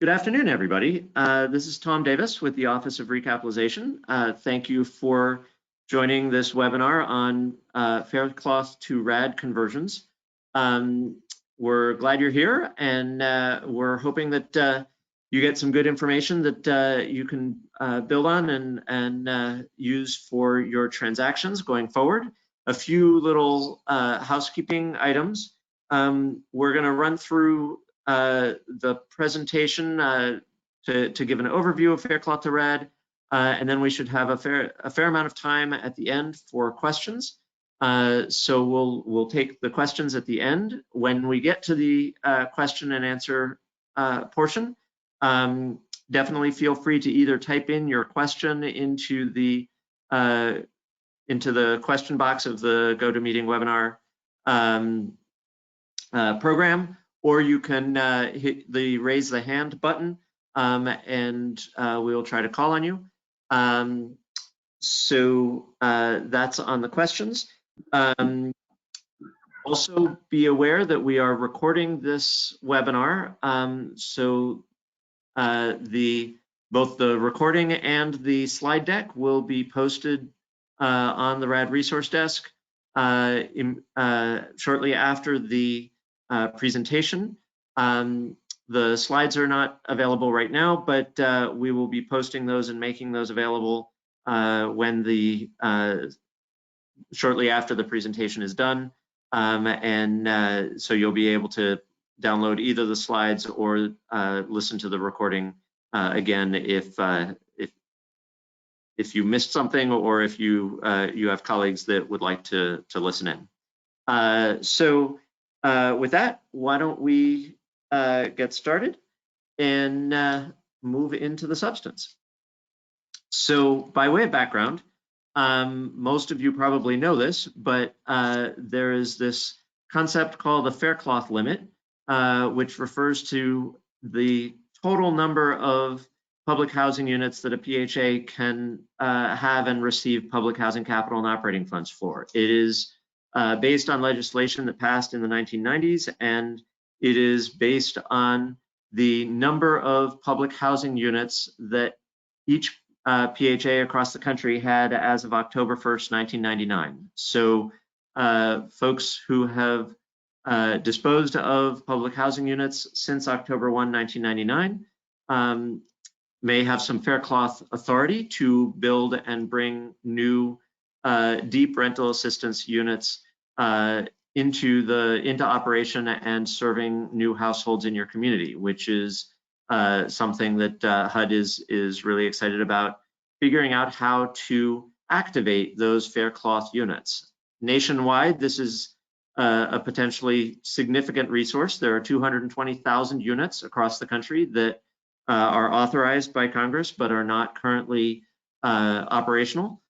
Good afternoon, everybody. This is Tom Davis with the Office of Recapitalization. Thank you for joining this webinar on Faircloth to Rad conversions. We're glad you're here, and we're hoping that you get some good information that you can build on and use for your transactions going forward. A few little housekeeping items. We're going to run through the presentation to give an overview of Faircloth to Rad, and then we should have a fair amount of time at the end for questions. So we'll take the questions at the end. When we get to the question and answer portion, definitely feel free to either type in your question into the question box of the GoToMeeting webinar program, or you can hit the raise the hand button, and we'll try to call on you. So that's on the questions. Also be aware that we are recording this webinar, so both the recording and the slide deck will be posted on the Rad Resource Desk shortly after the presentation. The slides are not available right now, but we will be posting those and making those available when shortly after the presentation is done. So you'll be able to download either the slides or listen to the recording again if you missed something, or if you have colleagues that would like to listen in. With that, why don't we get started and move into the substance. So by way of background, most of you probably know this, but there is this concept called the Faircloth limit, which refers to the total number of public housing units that a PHA can have and receive public housing capital and operating funds for. It is based on legislation that passed in the 1990s, and it is based on the number of public housing units that each PHA across the country had as of October 1st, 1999. So folks who have disposed of public housing units since October 1, 1999 may have some Faircloth authority to build and bring new deep rental assistance units into operation and serving new households in your community, which is something that HUD is really excited about, figuring out how to activate those Faircloth units. Nationwide, this is a potentially significant resource. There are 220,000 units across the country that are authorized by Congress but are not currently operational.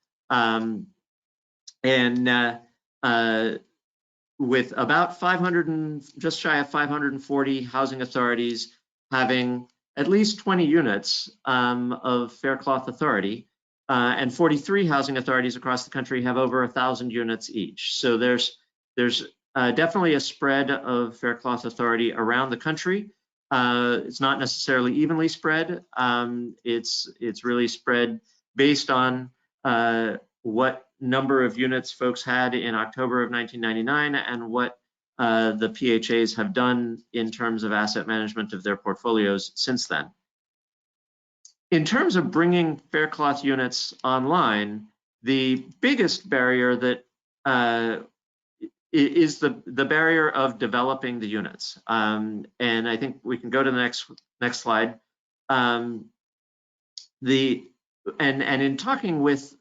With about just shy of 540 housing authorities having at least 20 units of Faircloth authority, and 43 housing authorities across the country have over 1,000 units each. So there's definitely a spread of Faircloth authority around the country. It's not necessarily evenly spread. It's really spread based on what number of units folks had in October of 1999 and what the PHAs have done in terms of asset management of their portfolios since then. In terms of bringing Faircloth units online, the biggest barrier that is the barrier of developing the units. And I think we can go to the next slide. And in talking with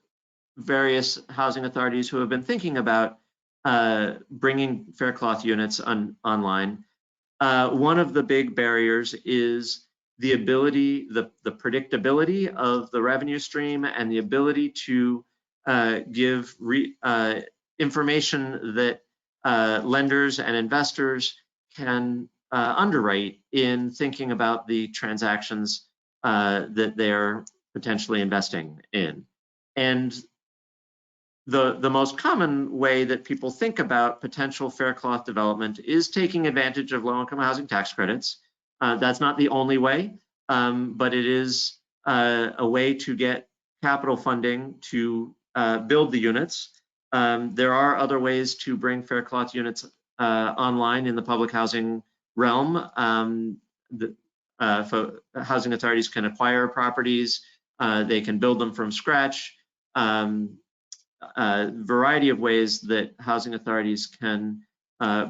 various housing authorities who have been thinking about bringing Faircloth units online, one of the big barriers is the ability, the predictability of the revenue stream, and the ability to give information that lenders and investors can underwrite in thinking about the transactions that they're potentially investing in. And the most common way that people think about potential Faircloth development is taking advantage of low-income housing tax credits. That's not the only way. but it is a way to get capital funding to build the units. There are other ways to bring Faircloth units online in the public housing realm. Housing authorities can acquire properties, they can build them from scratch. Variety of ways that housing authorities can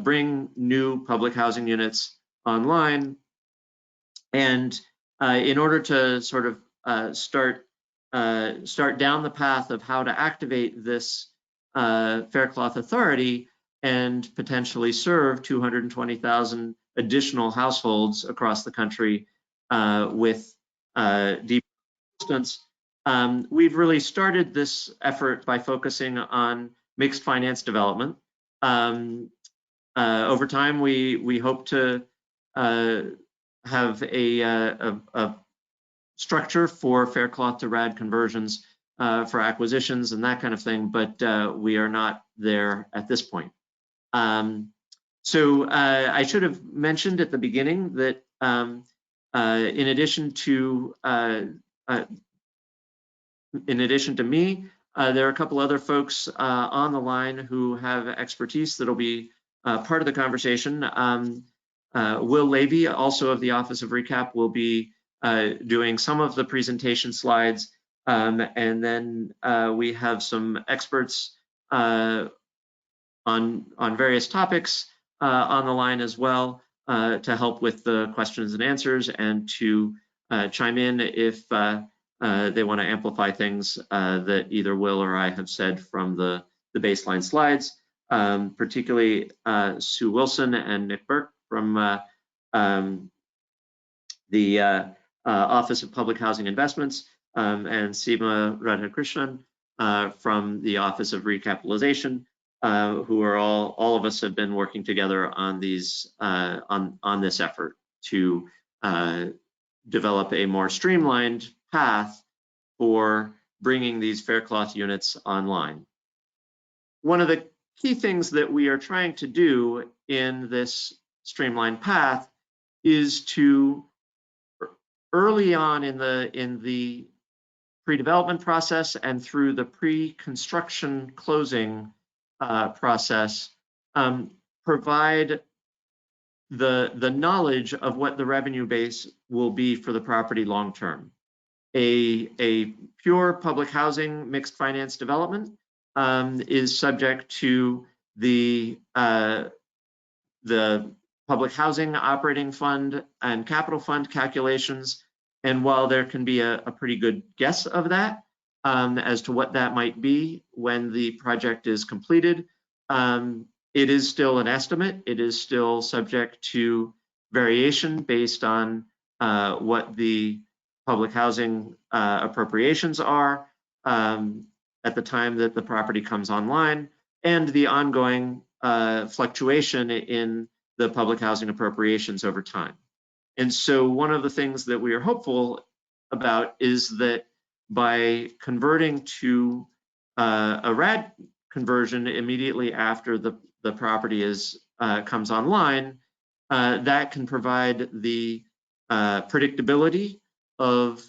bring new public housing units online. And in order to sort of start down the path of how to activate this Faircloth authority and potentially serve 220,000 additional households across the country with deep assistance, we've really started this effort by focusing on mixed finance development. Over time, we hope to have a structure for Faircloth to Rad conversions for acquisitions and that kind of thing, but we are not there at this point. So I should have mentioned at the beginning that in addition to me, there are a couple other folks on the line who have expertise that'll be part of the conversation. Will Levy, also of the Office of Recap, will be doing some of the presentation slides, and then we have some experts on various topics on the line as well to help with the questions and answers and to chime in if they want to amplify things that either Will or I have said from the baseline slides, particularly Sue Wilson and Nick Burke from the Office of Public Housing Investments, and Seema Radhakrishnan from the Office of Recapitalization, who are all of us have been working together on these on this effort to develop a more streamlined path for bringing these Faircloth units online. One of the key things that we are trying to do in this streamlined path is to early on in the pre-development process and through the pre-construction closing process, provide the knowledge of what the revenue base will be for the property long term. A pure public housing mixed finance development is subject to the public housing operating fund and capital fund calculations. And while there can be a pretty good guess of that as to what that might be when the project is completed, it is still an estimate. It is still subject to variation based on what the public housing appropriations are at the time that the property comes online, and the ongoing fluctuation in the public housing appropriations over time. And so one of the things that we are hopeful about is that by converting to a Rad conversion immediately after the property comes online, that can provide the predictability of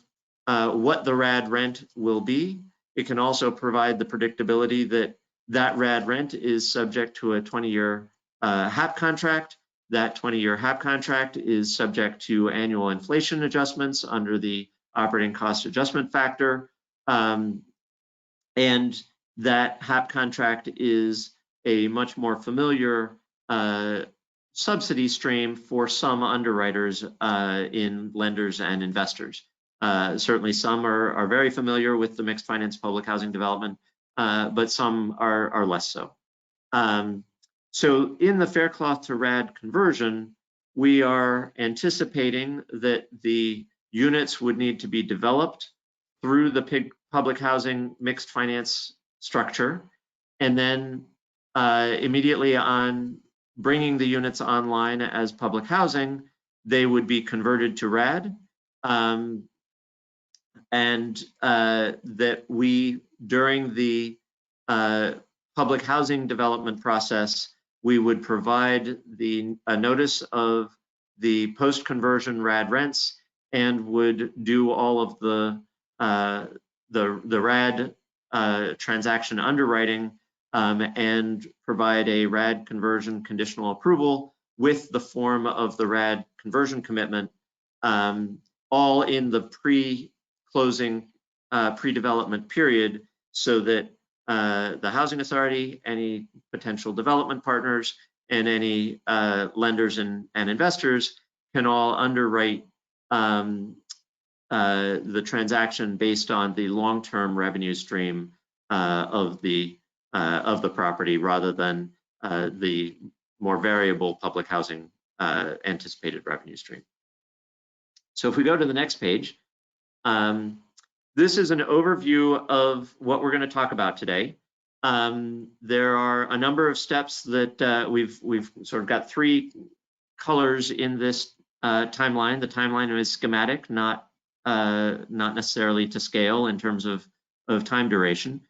what the Rad rent will be. It can also provide the predictability that that Rad rent is subject to a 20-year HAP contract. That 20-year HAP contract is subject to annual inflation adjustments under the operating cost adjustment factor. And that HAP contract is a much more familiar subsidy stream for some underwriters in lenders and investors. Certainly some are very familiar with the mixed finance public housing development, but some are less so. So in the Faircloth to Rad conversion, we are anticipating that the units would need to be developed through the public housing mixed finance structure, and then immediately on bringing the units online as public housing, they would be converted to Rad, and that we, during the public housing development process, we would provide a notice of the post-conversion Rad rents and would do all of the Rad transaction underwriting and provide a Rad conversion conditional approval with the form of the Rad conversion commitment, all in the pre-closing pre-development period, so that the housing authority, any potential development partners, and any lenders and investors can all underwrite the transaction based on the long-term revenue stream of the property, rather than the more variable public housing anticipated revenue stream. So if we go to the next page, this is an overview of what we're going to talk about today. There are a number of steps that we've sort of got three colors in this timeline. The timeline is schematic, not necessarily to scale in terms of time duration.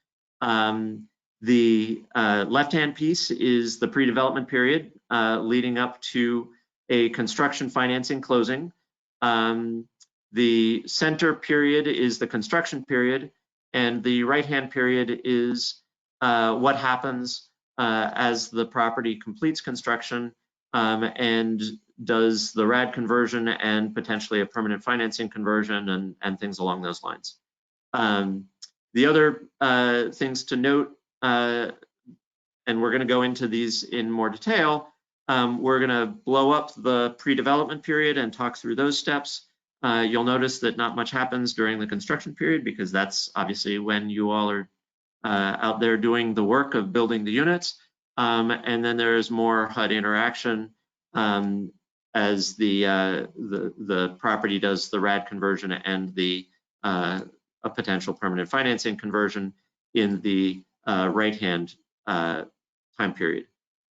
The left-hand piece is the pre-development period leading up to a construction financing closing. The center period is the construction period, and the right-hand period is what happens as the property completes construction and does the Rad conversion and potentially a permanent financing conversion and things along those lines. The other things to note, and we're going to go into these in more detail, we're going to blow up the pre-development period and talk through those steps. You'll notice that not much happens during the construction period, because that's obviously when you all are out there doing the work of building the units. And then there's more HUD interaction as the property does the Rad conversion and a potential permanent financing conversion in the right-hand time period.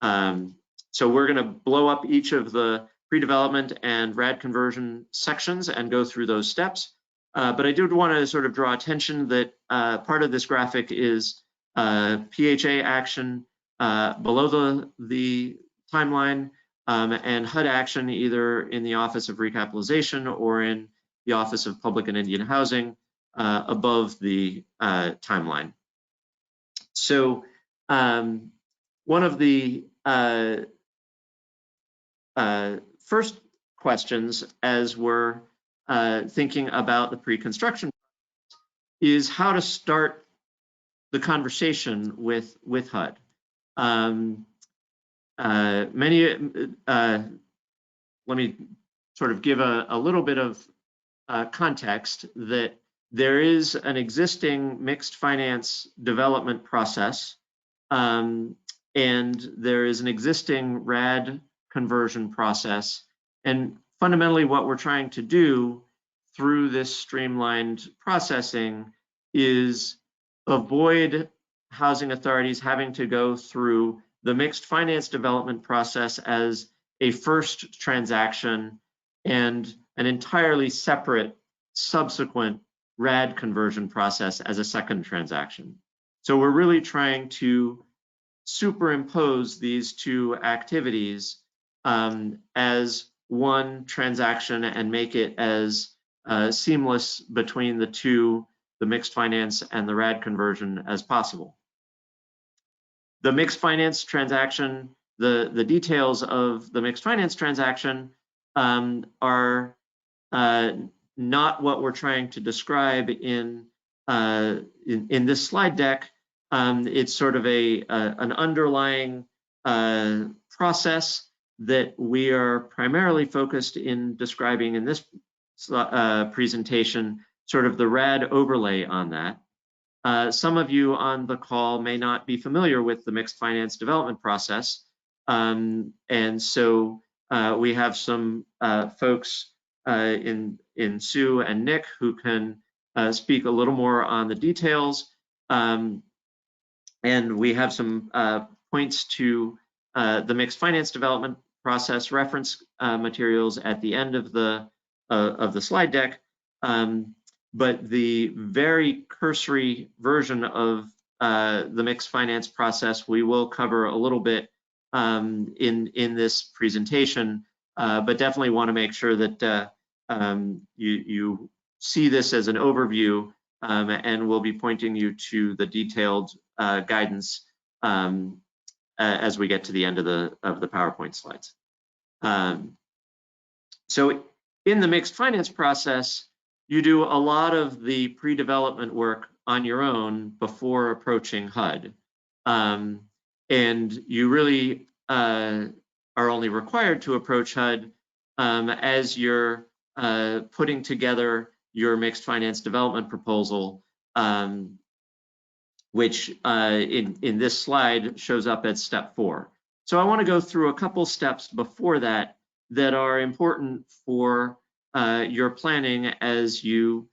So we're going to blow up each of the pre-development and Rad conversion sections and go through those steps. But I do want to sort of draw attention that part of this graphic is PHA action below the timeline, and HUD action either in the Office of Recapitalization or in the Office of Public and Indian Housing above the timeline. So one of the first questions as we're thinking about the pre-construction is how to start the conversation with HUD. Let me sort of give a little bit of context that there is an existing mixed finance development process, and there is an existing Rad conversion process. And fundamentally, what we're trying to do through this streamlined processing is avoid housing authorities having to go through the mixed finance development process as a first transaction and an entirely separate subsequent Rad conversion process as a second transaction. So we're really trying to superimpose these two activities as one transaction and make it as seamless between the two, the mixed finance and the Rad conversion, as possible. The mixed finance transaction, the details of the mixed finance transaction are not what we're trying to describe in this slide deck. It's sort of an underlying process that we are primarily focused in describing in this presentation, sort of the Rad overlay on that. Some of you on the call may not be familiar with the mixed finance development process. And so we have some folks in Sue and Nick who can speak a little more on the details. And we have some points to the mixed finance development process reference materials at the end of the slide deck. But the very cursory version of the mixed finance process we will cover a little bit in this presentation, but definitely want to make sure that you see this as an overview, and we'll be pointing you to the detailed guidance as we get to the end of the PowerPoint slides. So in the mixed finance process, you do a lot of the pre-development work on your own before approaching HUD. And you really are only required to approach HUD as you're putting together your mixed finance development proposal, which in this slide shows up at step 4. So I want to go through a couple steps before that are important for your planning as you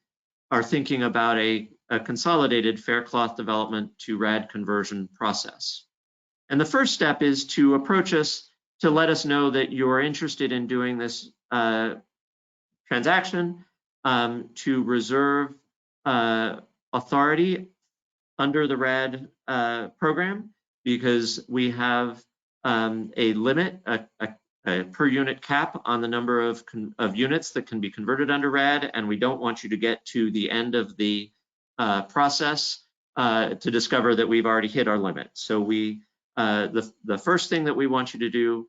are thinking about a consolidated Faircloth development to Rad conversion process. And the first step is to approach us to let us know that you're interested in doing this transaction to reserve authority under the Rad program, because we have a limit, a per unit cap on the number of units that can be converted under Rad, and we don't want you to get to the end of the process to discover that we've already hit our limit. So the first thing that we want you to do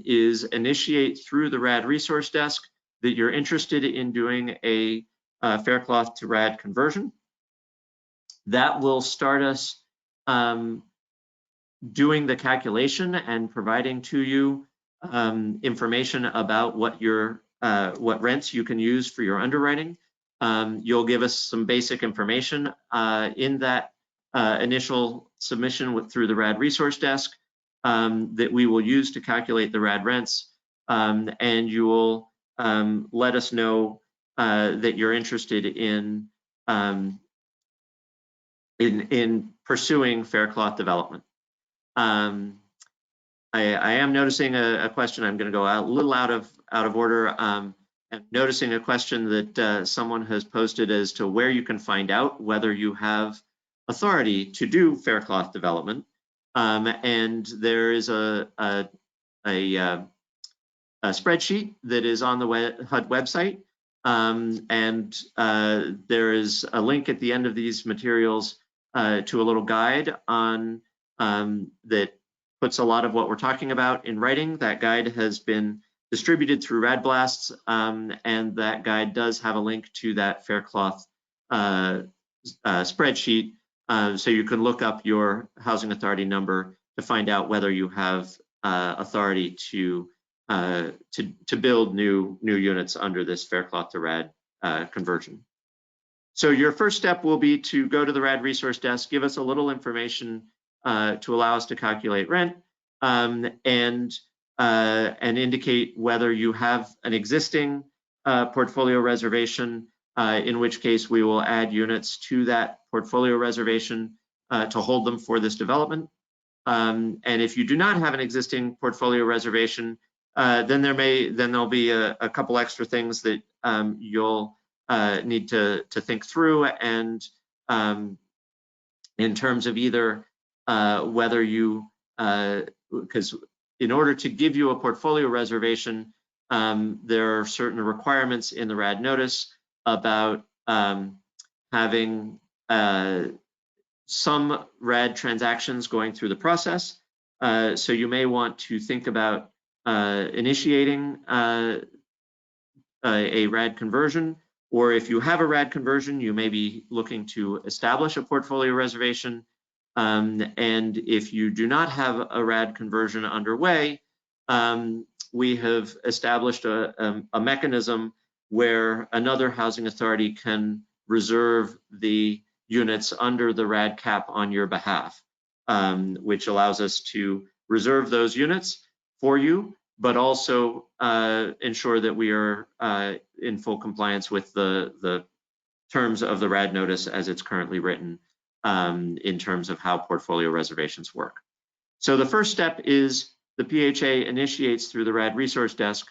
is initiate through the Rad resource desk that you're interested in doing a Faircloth to Rad conversion. That will start us doing the calculation and providing to you information about what rents you can use for your underwriting. You'll give us some basic information in that initial submission through the Rad resource desk that we will use to calculate the Rad rents, and you will let us know that you're interested in pursuing Faircloth development. I am noticing a question. I'm going to go a little out of order. I'm noticing a question that someone has posted as to where you can find out whether you have authority to do Faircloth development. And there is a spreadsheet that is on the HUD website, and there is a link at the end of these materials to a little guide on that puts a lot of what we're talking about in writing. That guide has been distributed through Rad Blasts, and that guide does have a link to that Faircloth spreadsheet, so you can look up your housing authority number to find out whether you have authority to build new units under this Faircloth to Rad conversion. So your first step will be to go to the Rad resource desk, give us a little information to allow us to calculate rent, and indicate whether you have an existing portfolio reservation, in which case we will add units to that portfolio reservation to hold them for this development. And if you do not have an existing portfolio reservation, then there'll be a couple extra things that you'll need to think through, and in terms of either whether you, because in order to give you a portfolio reservation, there are certain requirements in the Rad notice about having some Rad transactions going through the process. So you may want to think about initiating a Rad conversion, or if you have a Rad conversion, you may be looking to establish a portfolio reservation. And if you do not have a Rad conversion underway, we have established a mechanism where another housing authority can reserve the units under the Rad cap on your behalf, which allows us to reserve those units for you, but also ensure that we are in full compliance with the terms of the Rad notice as it's currently written, in terms of how portfolio reservations work. So the first step is the PHA initiates through the Rad resource desk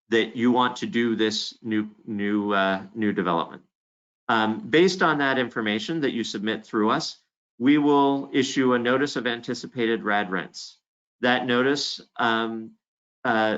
that you want to do this new development. Based on that information that you submit through us, we will issue a notice of anticipated Rad rents. That notice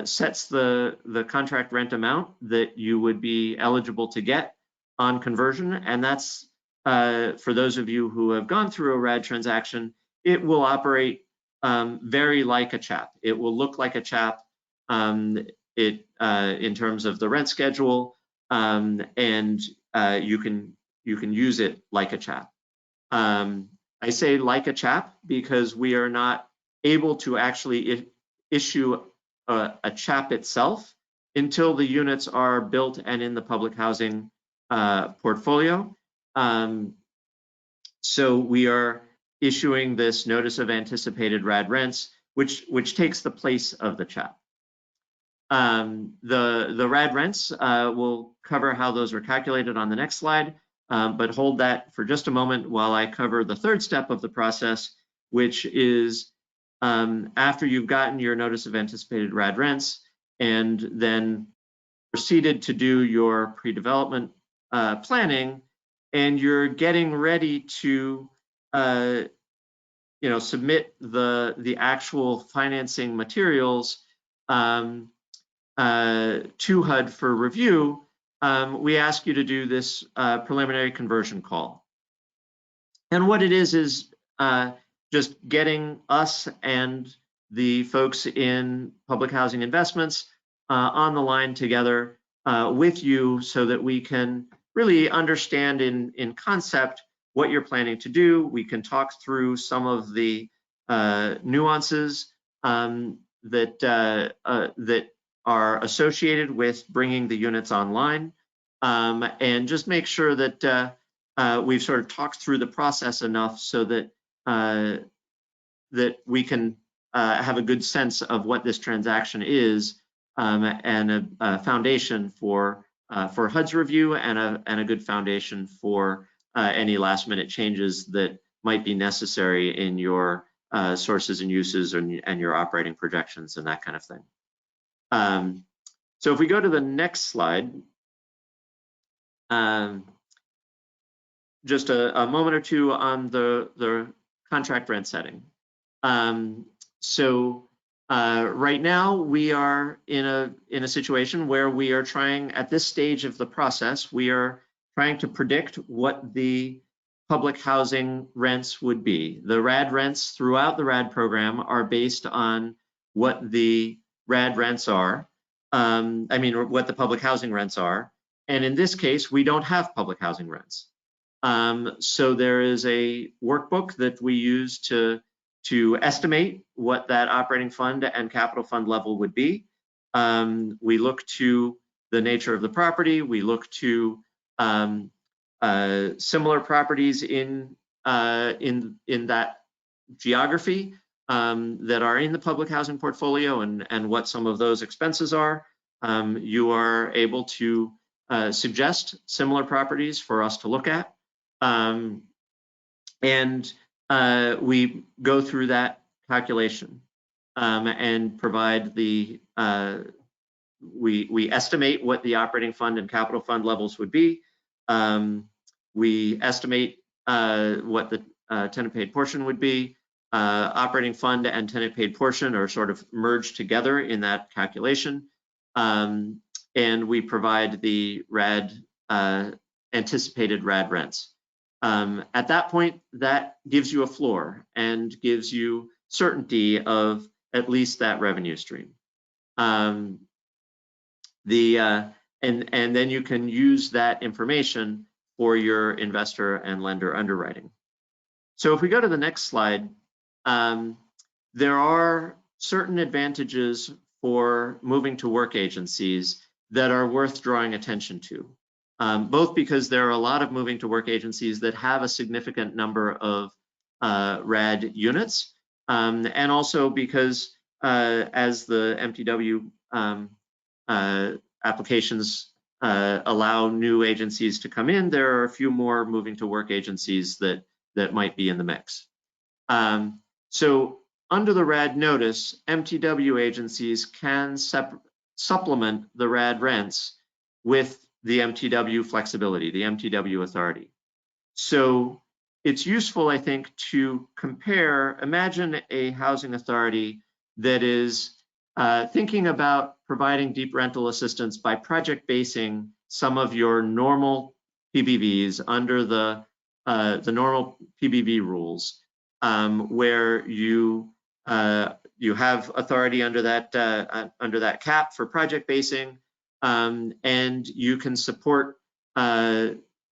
sets the contract rent amount that you would be eligible to get on conversion. And that's, for those of you who have gone through a RAD transaction, it will operate very like a CHAP. It will look like a CHAP in terms of the rent schedule, and you can use it like a CHAP. I say like a CHAP because we are not able to actually issue a CHAP itself until the units are built and in the public housing portfolio. So we are issuing this notice of anticipated RAD rents, which takes the place of the CHAP. The RAD rents, we'll cover how those are calculated on the next slide, but hold that for just a moment while I cover the third step of the process, which is after you've gotten your notice of anticipated RAD rents and then proceeded to do your pre-development planning, and you're getting ready to submit the actual financing materials to HUD for review, we ask you to do this preliminary conversion call. And what it is just getting us and the folks in public housing investments on the line together with you so that we can really understand in concept what you're planning to do. We can talk through some of the nuances that are associated with bringing the units online, and just make sure that we've sort of talked through the process enough so that that we can have a good sense of what this transaction is, and a foundation for HUD's review, and a good foundation for any last-minute changes that might be necessary in your sources and uses and your operating projections and that kind of thing. So if we go to the next slide, just a moment or two on the contract rent setting. Right now we are in a situation where we are trying, at this stage of the process, we are trying to predict what the public housing rents would be. The RAD rents throughout the RAD program are based on what the RAD rents are. What the public housing rents are. And in this case, we don't have public housing rents. So there is a workbook that we use to estimate what that operating fund and capital fund level would be. We look to the nature of the property. We look to similar properties in that geography that are in the public housing portfolio, and what some of those expenses are. You are able to suggest similar properties for us to look at, and we go through that calculation and provide the we estimate what the operating fund and capital fund levels would be. We estimate what the tenant paid portion would be. Operating fund and tenant paid portion are sort of merged together in that calculation. And we provide the RAD anticipated RAD rents. At that point, that gives you a floor and gives you certainty of at least that revenue stream. And then you can use that information for your investor and lender underwriting. So if we go to the next slide, there are certain advantages for moving to work agencies that are worth drawing attention to, both because there are a lot of moving to work agencies that have a significant number of RAD units, and also because as the MTW applications allow new agencies to come in, there are a few more moving to work agencies that might be in the mix. So under the RAD notice, MTW agencies can supplement the RAD rents with the MTW flexibility, the MTW authority. So it's useful, I think, to compare. Imagine a housing authority that is thinking about providing deep rental assistance by project basing some of your normal PBVs under the normal PBV rules, where you have authority under that cap for project basing, and you can support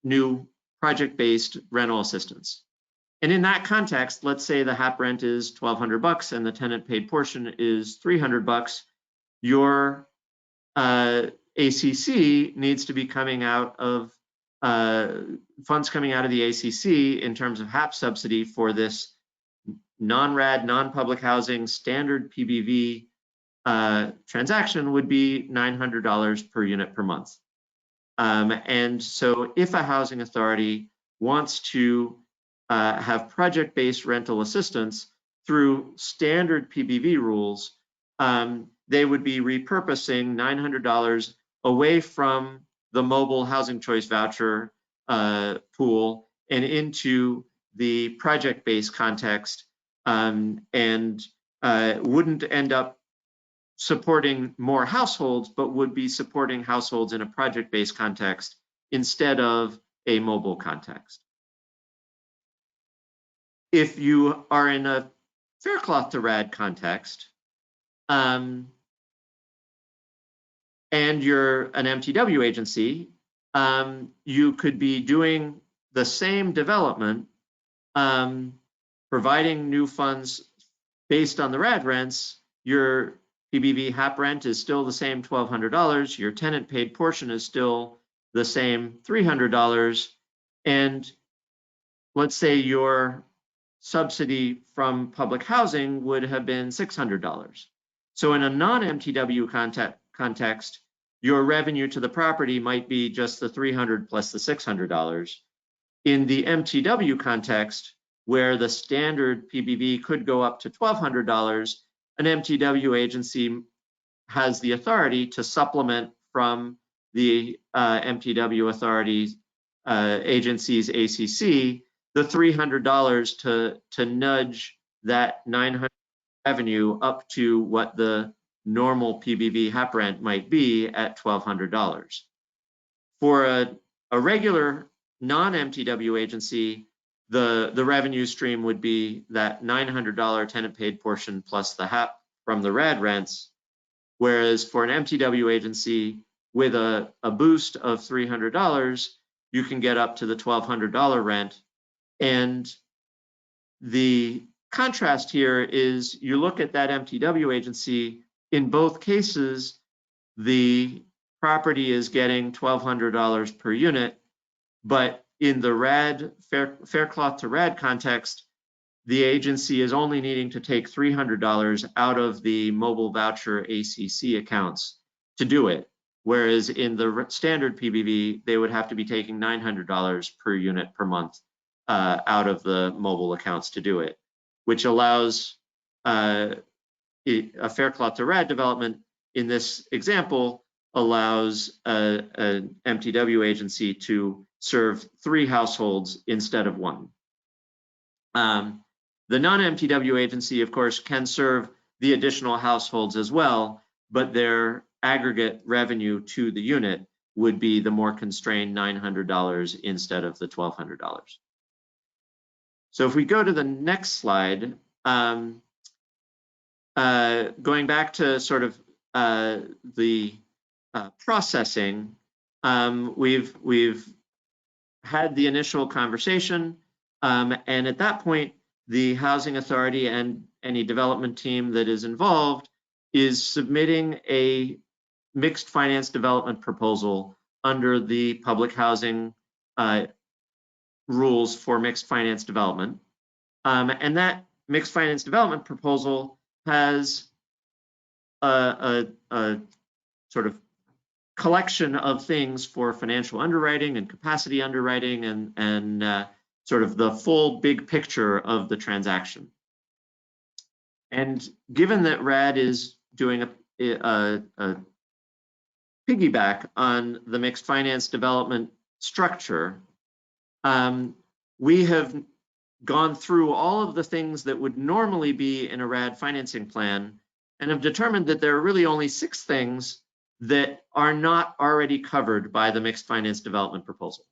new project-based rental assistance. And in that context, let's say the HAP rent is $1,200 and the tenant paid portion is $300. Your ACC needs to be coming out of funds coming out of the ACC in terms of HAP subsidy for this non-RAD, non-public housing standard PBV transaction would be $900 per unit per month. And so if a housing authority wants to have project-based rental assistance through standard PBV rules, they would be repurposing $900 away from the mobile housing choice voucher pool and into the project-based context, and wouldn't end up supporting more households, but would be supporting households in a project-based context instead of a mobile context. If you are in a Faircloth to Rad context, and you're an MTW agency, you could be doing the same development, providing new funds based on the RAD rents. Your PBV HAP rent is still the same $1,200. Your tenant paid portion is still the same $300. And let's say your subsidy from public housing would have been $600. So in a non-MTW context, your revenue to the property might be just the $300 plus the $600. In the MTW context, where the standard PBV could go up to $1,200, an MTW agency has the authority to supplement from the MTW authority agency's ACC the $300 to nudge that $900 revenue up to what the normal PBV HAP rent might be at $1,200. For a regular non-MTW agency, the revenue stream would be that $900 tenant paid portion plus the HAP from the RAD rents, whereas for an MTW agency with a boost of $300, you can get up to the $1,200 rent. And the contrast here is you look at that MTW agency, in both cases, the property is getting $1,200 per unit, but in the RAD, Faircloth to RAD context, the agency is only needing to take $300 out of the mobile voucher ACC accounts to do it. Whereas in the standard PBV, they would have to be taking $900 per unit per month out of the mobile accounts to do it, which allows a Faircloth to Rad development in this example allows an MTW agency to serve 3 households instead of 1. The non-MTW agency, of course, can serve the additional households as well, but their aggregate revenue to the unit would be the more constrained $900 instead of the $1,200. So if we go to the next slide, going back to sort of the processing, we've had the initial conversation, and at that point, the housing authority and any development team that is involved is submitting a mixed finance development proposal under the public housing rules for mixed finance development. And that mixed finance development proposal has a sort of collection of things for financial underwriting and capacity underwriting and sort of the full big picture of the transaction. And given that Rad is doing a piggyback on the mixed finance development structure, we have gone through all of the things that would normally be in a Rad financing plan and have determined that there are really only 6 things that are not already covered by the mixed finance development proposal.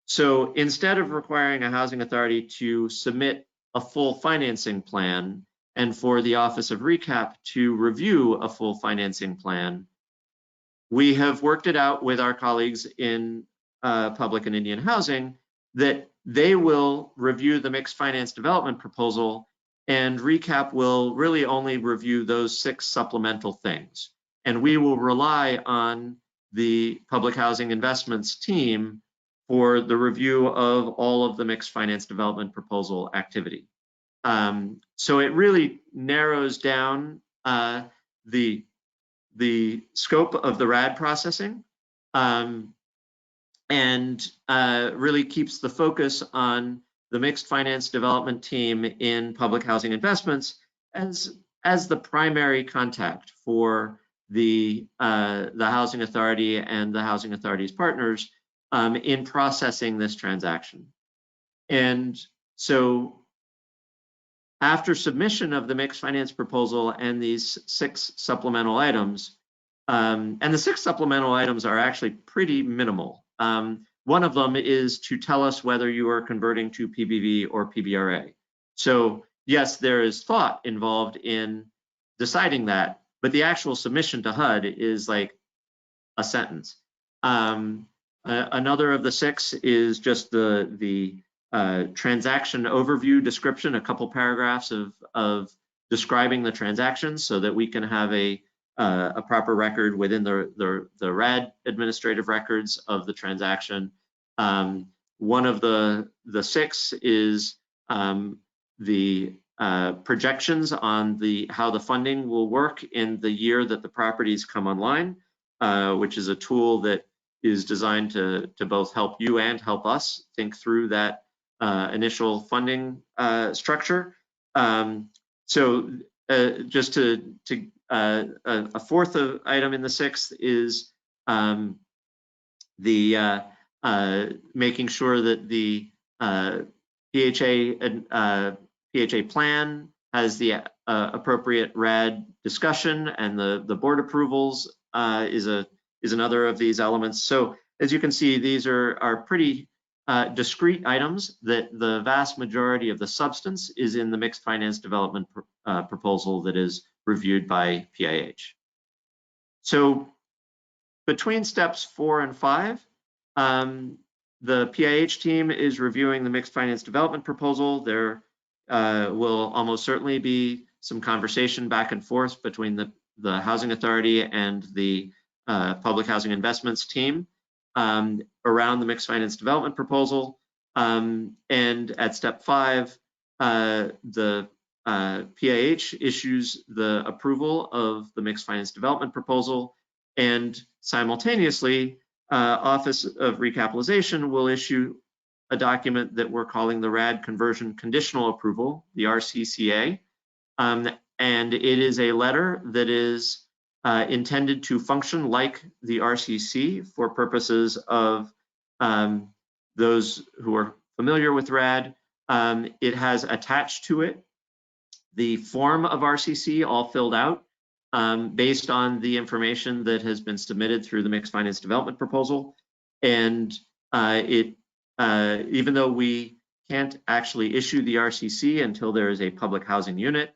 So instead of requiring a housing authority to submit a full financing plan and for the Office of Recap to review a full financing plan, we have worked it out with our colleagues in Public and Indian Housing that they will review the mixed finance development proposal, and Recap will really only review those 6 supplemental things. And we will rely on the Public Housing Investments team for the review of all of the mixed finance development proposal activity. So it really narrows down the scope of the RAD processing, and really keeps the focus on the mixed finance development team in Public Housing Investments as the primary contact for the Housing Authority and the Housing Authority's partners in processing this transaction. And so after submission of the mixed finance proposal and these 6 supplemental items, and the 6 supplemental items are actually pretty minimal. One of them is to tell us whether you are converting to PBV or PBRA. So yes, there is thought involved in deciding that, but the actual submission to HUD is like a sentence. Another of the 6 is just the transaction overview description, a couple paragraphs of describing the transaction so that we can have a proper record within the RAD administrative records of the transaction. One of the 6 is the projections on how the funding will work in the year that the properties come online, which is a tool that is designed to both help you and help us think through that initial funding structure. So just a fourth item in the 6th is the making sure that the PHA plan has the appropriate RAD discussion, and the board approvals is another of these elements. So as you can see, these are pretty discrete items that the vast majority of the substance is in the mixed finance development proposal that is reviewed by PIH. So between steps 4 and 5, the PIH team is reviewing the mixed finance development proposal. There will almost certainly be some conversation back and forth between the Housing Authority and the Public Housing Investments team around the mixed finance development proposal. And at step 5, the PIH issues the approval of the mixed finance development proposal, and simultaneously, Office of Recapitalization will issue a document that we're calling the Rad Conversion Conditional Approval, the RCCA, and it is a letter that is intended to function like the RCC for purposes of those who are familiar with RAD. It has attached to it the form of RCC all filled out based on the information that has been submitted through the mixed finance development proposal. And even though we can't actually issue the RCC until there is a public housing unit,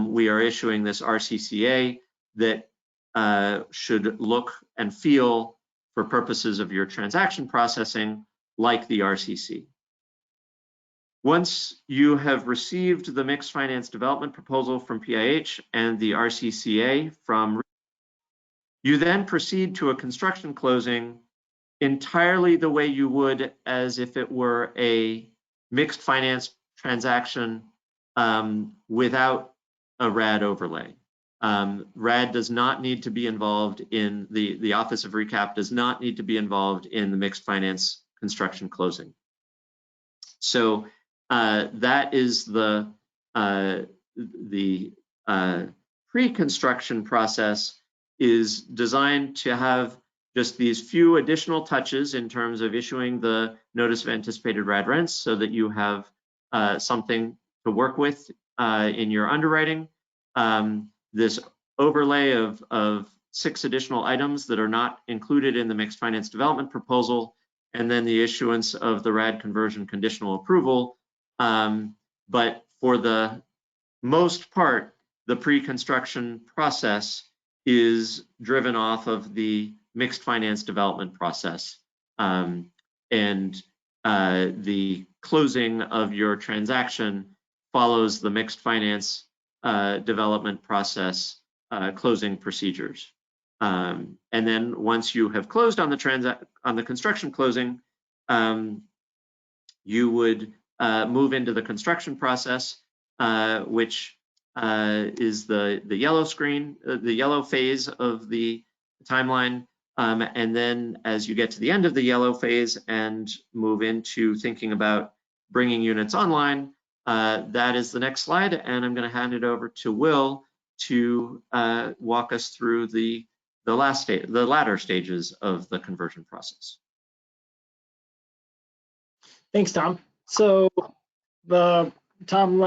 we are issuing this RCCA that should look and feel, for purposes of your transaction processing, like the RCC. Once you have received the mixed finance development proposal from PIH and the RCCA from, you then proceed to a construction closing entirely the way you would as if it were a mixed finance transaction without a RAD overlay. RAD does not need to be involved in the Office of Recap does not need to be involved in the mixed finance construction closing. So that is the pre-construction process is designed to have just these few additional touches in terms of issuing the notice of anticipated RAD rents so that you have something to work with in your underwriting. This overlay of 6 additional items that are not included in the mixed finance development proposal, and then the issuance of the Rad Conversion conditional approval. But for the most part, the pre-construction process is driven off of the mixed finance development process. And the closing of your transaction follows the mixed finance development process closing procedures. And then once you have closed on the construction closing, you would move into the construction process, which is the yellow screen, the yellow phase of the timeline. And then as you get to the end of the yellow phase and move into thinking about bringing units online, that is the next slide. And I'm going to hand it over to Will to walk us through the latter stages of the conversion process. Thanks, Tom. So when Tom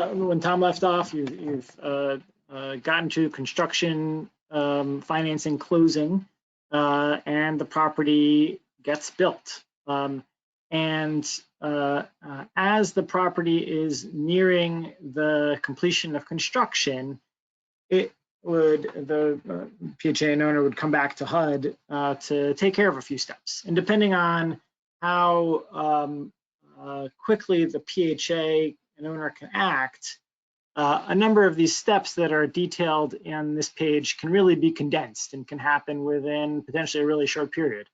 left off, you've gotten to construction, financing, closing, and the property gets built. As the property is nearing the completion of construction, the PHA owner would come back to HUD to take care of a few steps. And depending on how quickly the PHA owner can act, a number of these steps that are detailed in this page can really be condensed and can happen within potentially a really short period.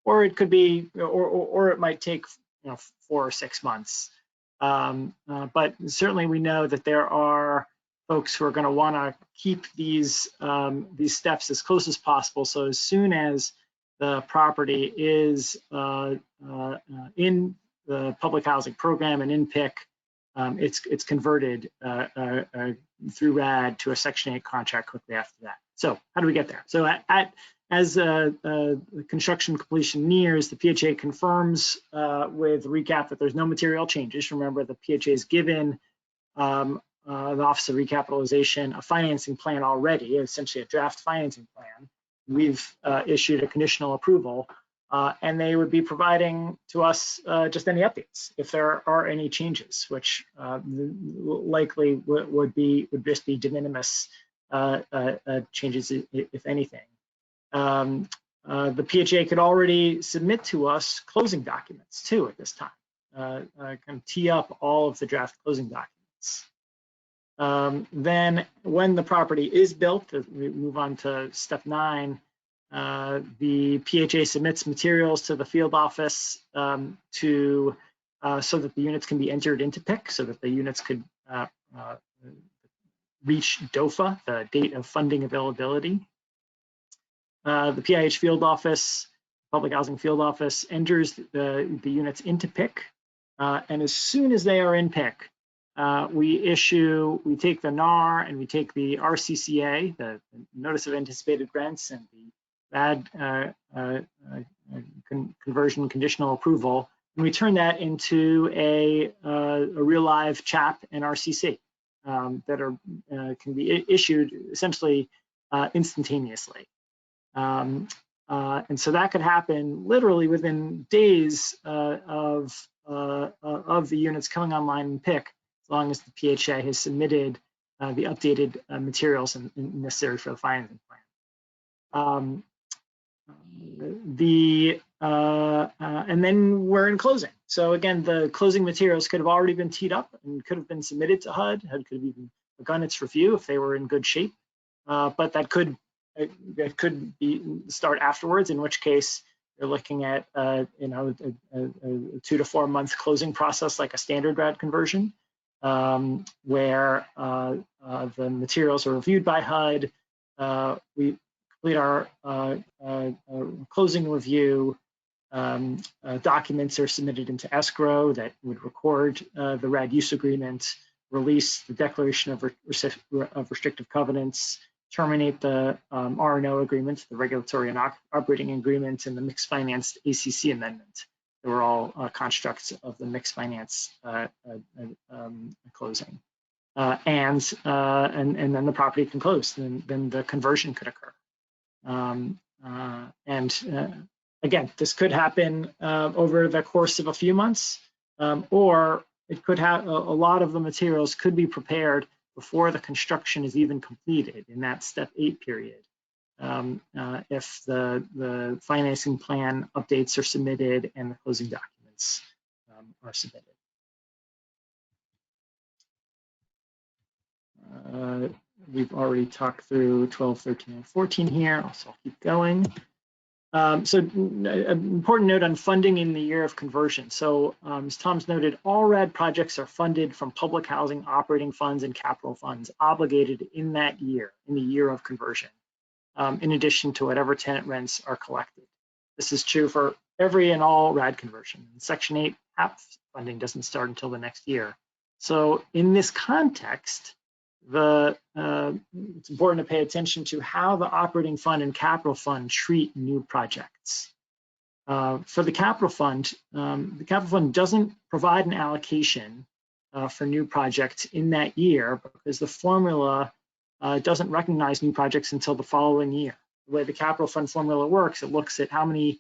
Or it could be, or it might take 4 or 6 months. But certainly we know that there are folks who are going to want to keep these steps as close as possible. So as soon as the property is in the public housing program and in PIC, it's converted through Rad to a Section 8 contract quickly after that. So how do we get there? So as construction completion nears, the PHA confirms with recap that there's no material changes. Remember, the PHA has given the Office of Recapitalization a financing plan already, essentially a draft financing plan. We've issued a conditional approval, and they would be providing to us just any updates if there are any changes, which likely would just be de minimis changes, if anything. The PHA could already submit to us closing documents too at this time, kind of tee up all of the draft closing documents. Then when the property is built, we move on to step 9, the PHA submits materials to the field office so that the units can be entered into PIC, so that the units could reach DOFA, the date of funding availability. The PIH field office, public housing field office, enters the units into PIC, and as soon as they are in PIC, we take the NAR and we take the RCCA, the Notice of Anticipated Rents, and the Rad Conversion Conditional Approval, and we turn that into a real live CHAP and RCC that can be issued essentially instantaneously. And so that could happen literally within days of the units coming online in PIC, as long as the PHA has submitted the updated materials necessary for the financing plan. And then we're in closing. So again, the closing materials could have already been teed up and could have been submitted to HUD. HUD could have even begun its review if they were in good shape, but that could start afterwards, in which case you're looking at a 2 to 4 month closing process, like a standard Rad conversion, where the materials are reviewed by HUD. We complete our closing review. Documents are submitted into escrow that would record the Rad use agreement, release the declaration of restrictive covenants, terminate the R&O agreement, the regulatory and operating agreement, and the mixed finance ACC amendment. They were all constructs of the mixed finance closing. and then the property can close. Then the conversion could occur. Again, this could happen over the course of a few months, or it could have a lot of the materials could be prepared before the construction is even completed in that step 8 period. If the financing plan updates are submitted and the closing documents are submitted. We've already talked through 12, 13, and 14 here, so I'll keep going. So an important note on funding in the year of conversion. So as Tom's noted, all RAD projects are funded from public housing operating funds and capital funds obligated in that year, in the year of conversion, in addition to whatever tenant rents are collected. This is true for every and all RAD conversion. Section 8 HAP funding doesn't start until the next year. So in this context, it's important to pay attention to how the operating fund and capital fund treat new projects. For the capital fund doesn't provide an allocation for new projects in that year because the formula doesn't recognize new projects until the following year. The way the capital fund formula works, it looks at how many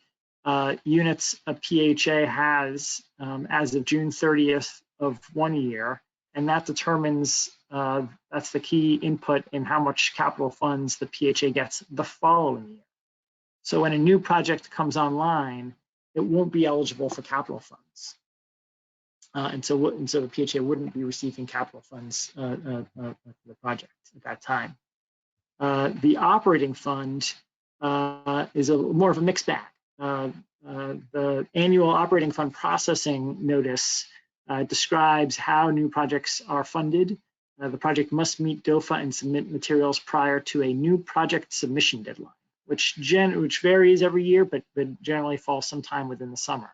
units a PHA has as of June 30th of one year, and that determines, that's the key input in how much capital funds the PHA gets the following year. So when a new project comes online, it won't be eligible for capital funds. And so the PHA wouldn't be receiving capital funds for the project at that time. The operating fund is more of a mixed bag. The annual operating fund processing notice describes how new projects are funded. The project must meet DOFA and submit materials prior to a new project submission deadline, which varies every year, but generally falls sometime within the summer.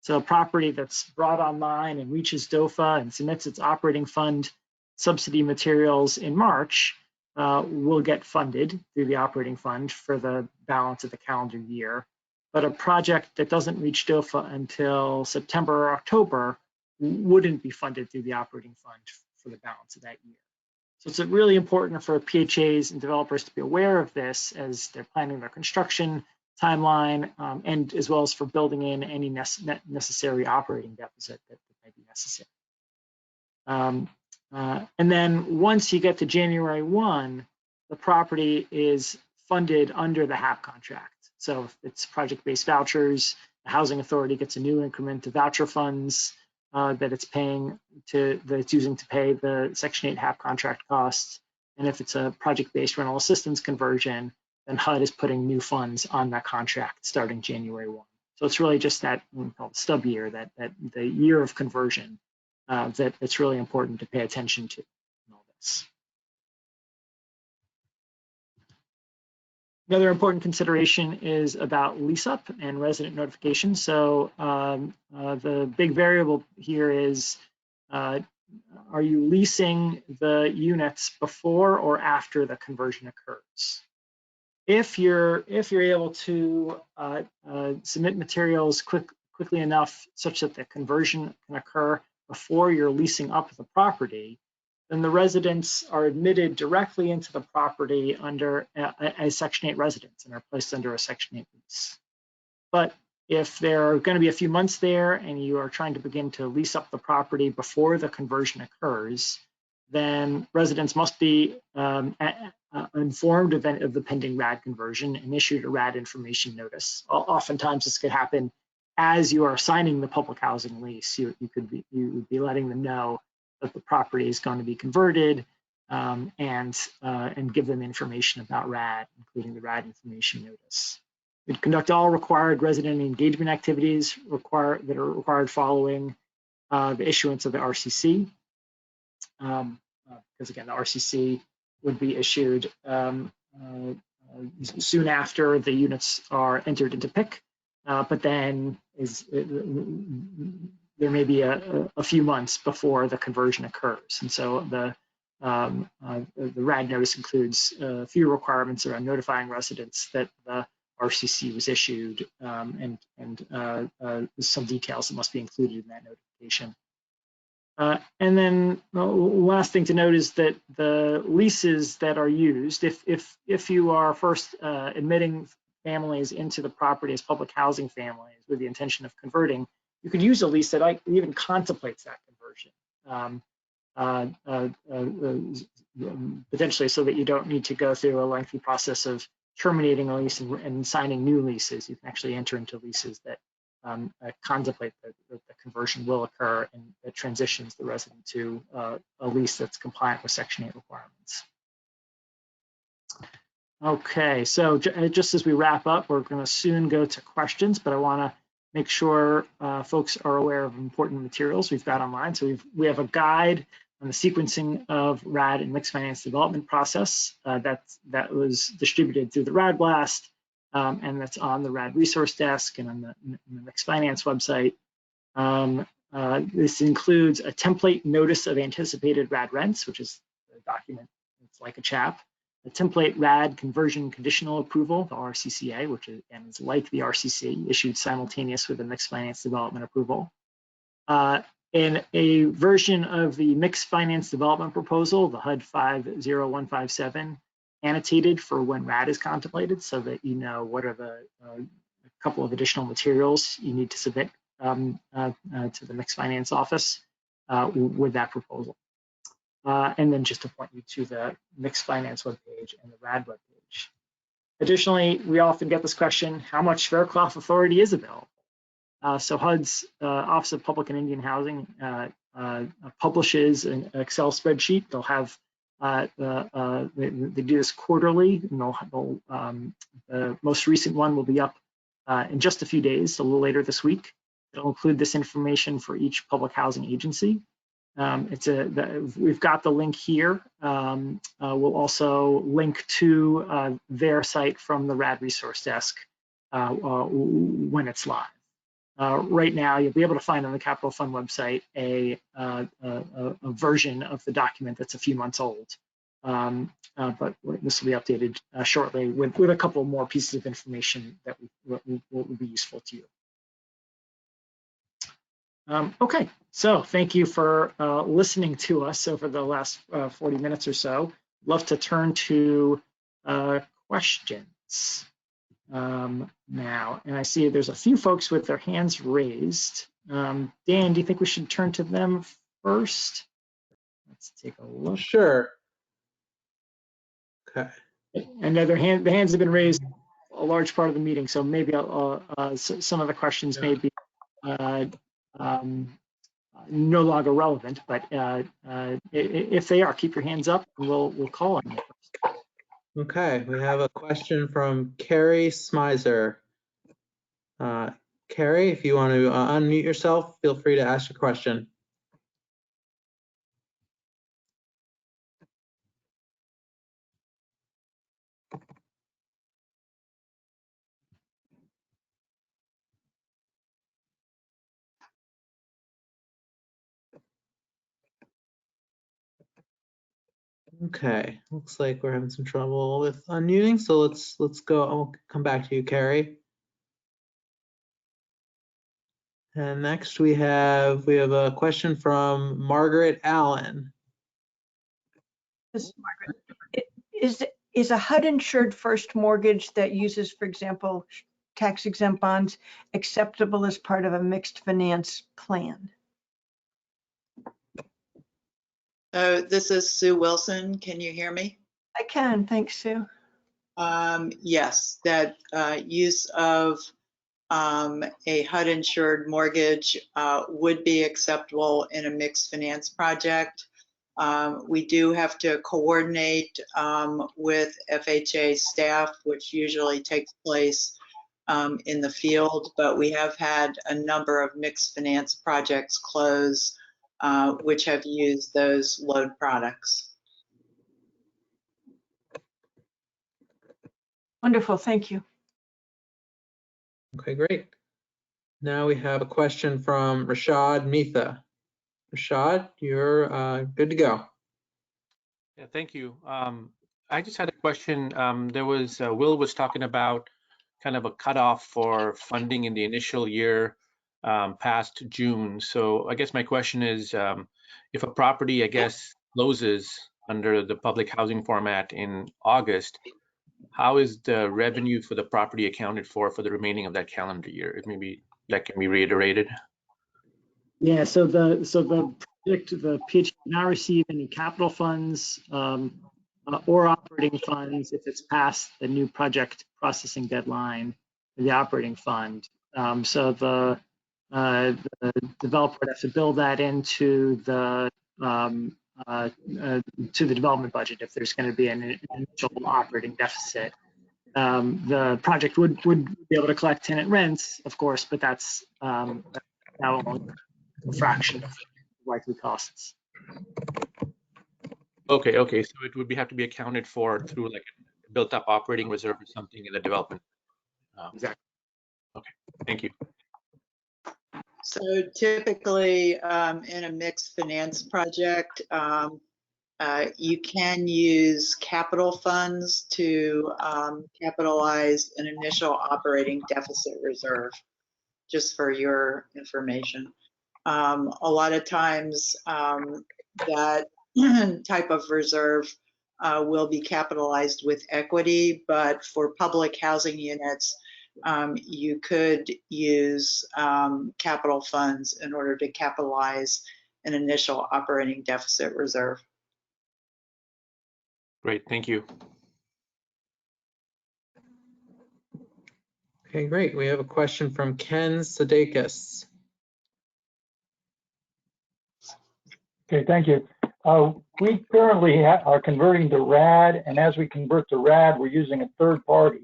So a property that's brought online and reaches DOFA and submits its operating fund subsidy materials in March will get funded through the operating fund for the balance of the calendar year. But a project that doesn't reach DOFA until September or October wouldn't be funded through the operating fund for the balance of that year. So it's really important for PHAs and developers to be aware of this as they're planning their construction timeline, and as well as for building in any necessary operating deficit that might be necessary. And then once you get to January 1, the property is funded under the HAP contract. So if it's project-based vouchers, the housing authority gets a new increment of voucher funds that it's using to pay the Section 8 HAP contract costs. And if it's a project-based rental assistance conversion, then HUD is putting new funds on that contract starting January 1. So it's really just that we call it stub year, that the year of conversion that it's really important to pay attention to in all this. Another important consideration is about lease up and resident notification. So the big variable here is, are you leasing the units before or after the conversion occurs? If you're able to submit materials quickly enough such that the conversion can occur before you're leasing up the property, then the residents are admitted directly into the property under a Section 8 residence and are placed under a Section 8 lease. But if there are going to be a few months there and you are trying to begin to lease up the property before the conversion occurs, then residents must be informed of the pending RAD conversion and issued a RAD information notice. Oftentimes this could happen as you are signing the public housing lease. You would be letting them know that the property is going to be converted and give them information about RAD, including the RAD information notice. We'd conduct all required resident engagement activities that are required following the issuance of the RCC. Because again, the RCC would be issued soon after the units are entered into PIC, but then there may be a few months before the conversion occurs. And so the RAD notice includes a few requirements around notifying residents that the RCC was issued and some details that must be included in that notification. And then the last thing to note is that the leases that are used, if you are first admitting families into the property as public housing families with the intention of converting, you could use a lease that even contemplates that conversion, potentially so that you don't need to go through a lengthy process of terminating a lease and signing new leases. You can actually enter into leases that contemplate that the conversion will occur and that transitions the resident to a lease that's compliant with Section 8 requirements. Okay, so just as we wrap up, we're going to soon go to questions, but I want to make sure folks are aware of important materials we've got online. So we have a guide on the sequencing of RAD and mixed finance development process that was distributed through the RAD Blast, and that's on the RAD resource desk and on the mixed finance website. This includes a template notice of anticipated RAD rents, which is a document that's like a chap. The template RAD conversion conditional approval, the RCCA, which again is like the RCC, issued simultaneous with the mixed finance development approval. In a version of the mixed finance development proposal, the HUD 50157, annotated for when RAD is contemplated so that you know what are the couple of additional materials you need to submit to the mixed finance office with that proposal. And then just to point you to the mixed finance webpage and the RAD webpage. Additionally, we often get this question, how much Faircloth authority is available? So HUD's Office of Public and Indian Housing publishes an Excel spreadsheet. They'll have, they do this quarterly, and the most recent one will be up in just a few days, a little later this week. It'll include this information for each public housing agency. We've got the link here. We'll also link to their site from the RAD resource desk when it's live. Right now, you'll be able to find on the Capital Fund website a version of the document that's a few months old. But this will be updated shortly with a couple more pieces of information that will be useful to you. Okay, so thank you for listening to us over the last 40 minutes or so. Love to turn to questions now. And I see there's a few folks with their hands raised. Dan, do you think we should turn to them first? Let's take a look. Sure. Okay. I know the hands have been raised a large part of the meeting, so maybe some of the questions may be no longer relevant, but if they are, keep your hands up and we'll call on you first. Okay, we have a question from Carrie Smizer. Carrie, if you want to unmute yourself, feel free to ask your question. Okay, looks like we're having some trouble with unmuting, so let's go. I'll come back to you, Carrie. And next we have a question from Margaret Allen. This is Margaret. Is a HUD insured first mortgage that uses, for example, tax exempt bonds acceptable as part of a mixed finance plan? This is Sue Wilson. Can you hear me? I can, thanks, Sue. Yes, that use of a HUD insured mortgage would be acceptable in a mixed finance project. We do have to coordinate with FHA staff, which usually takes place in the field, but we have had a number of mixed finance projects close which have used those load products. Wonderful, thank you. Okay, great. Now we have a question from Rashad Mitha. Rashad, you're good to go. Yeah, thank you. I just had a question. There was Will was talking about kind of a cutoff for funding in the initial year past June. So I guess my question is, if a property, I guess, closes under the public housing format in August, how is the revenue for the property accounted for the remaining of that calendar year? If maybe that can be reiterated. Yeah, so the project, the PHA did not receive any capital funds or operating funds if it's past the new project processing deadline for the operating fund. So the developer would have to build that into the development budget if there's going to be an initial operating deficit. The project would be able to collect tenant rents, of course, but that's now only a fraction of likely costs. Okay, so it would have to be accounted for through like a built-up operating reserve or something in the development. Exactly. Okay, thank you. So typically in a mixed finance project, you can use capital funds to capitalize an initial operating deficit reserve, just for your information. A lot of times that type of reserve will be capitalized with equity, but for public housing units, you could use capital funds in order to capitalize an initial operating deficit reserve. Great, thank you. Okay, great. We have a question from Ken Sudeikis. Okay, thank you. We currently are converting to Rad, and as we convert to Rad, we're using a third party.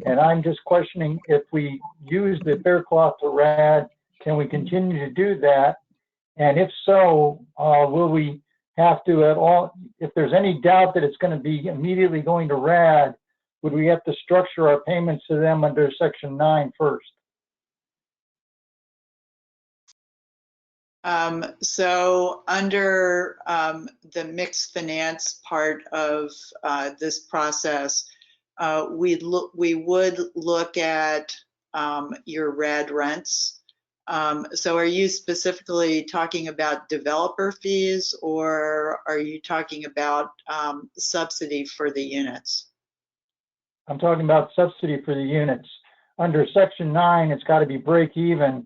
And I'm just questioning, if we use the Faircloth to Rad, can we continue to do that? And if so, will we have to at all, if there's any doubt that it's going to be immediately going to Rad, would we have to structure our payments to them under Section 9 first? So under the mixed finance part of this process, we would look at your Rad rents. So are you specifically talking about developer fees, or are you talking about subsidy for the units? I'm talking about subsidy for the units. Under Section 9, it's got to be break even,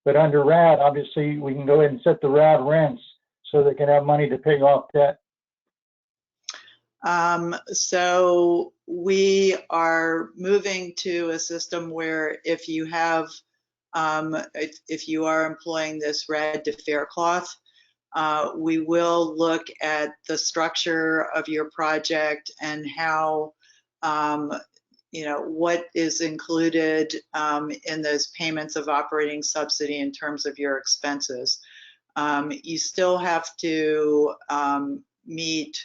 but under Rad, obviously, we can go ahead and set the Rad rents so they can have money to pay off debt. So we are moving to a system where if you have, if you are employing this Rad to Faircloth, we will look at the structure of your project and how, you know, what is included in those payments of operating subsidy in terms of your expenses. You still have to meet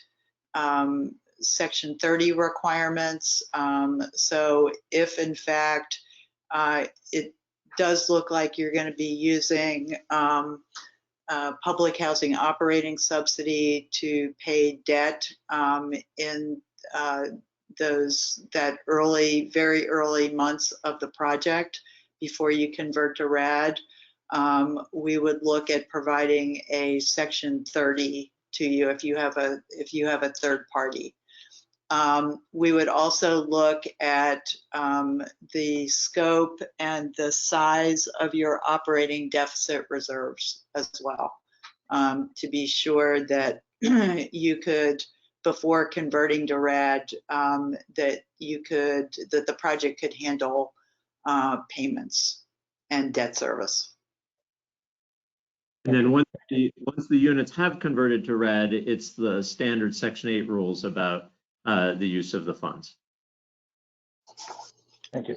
Section 30 requirements. So if in fact it does look like you're going to be using public housing operating subsidy to pay debt in very early months of the project before you convert to Rad, we would look at providing a Section 30 to you if you have a third party. We would also look at the scope and the size of your operating deficit reserves as well, to be sure that you could, before converting to Rad, that the project could handle payments and debt service. And then once the units have converted to Rad, it's the standard Section 8 rules about the use of the funds. Thank you.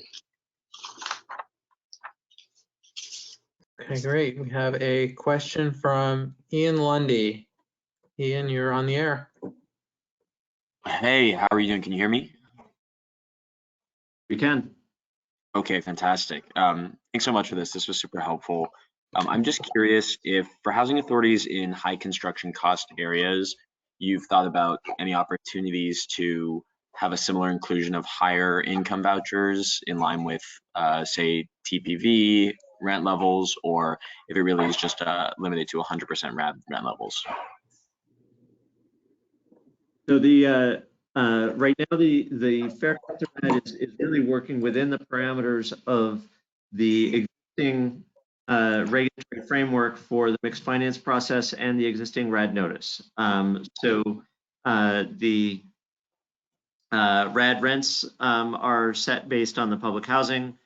Okay, great. We have a question from Ian Lundy. Ian, you're on the air. Hey, how are you doing? Can you hear me? We can. Okay, fantastic. Thanks so much for this. This was super helpful. I'm just curious if for housing authorities in high construction cost areas, you've thought about any opportunities to have a similar inclusion of higher income vouchers in line with, say, TPV rent levels, or if it really is just limited to 100% rent levels. So the right now the Faircloth Rad is really working within the parameters of the existing regulatory framework for the mixed finance process and the existing Rad notice. So the Rad rents are set based on the public housing.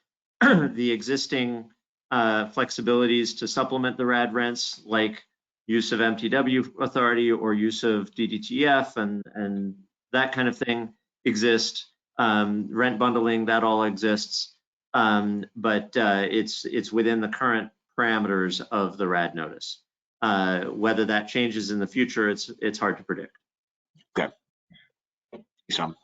The existing flexibilities to supplement the Rad rents, like use of MTW authority or use of DDTF and that kind of thing, exist. Rent bundling, that all exists, but it's within the current parameters of the Rad notice. Whether that changes in the future, it's hard to predict. Okay. Thanks, Tom.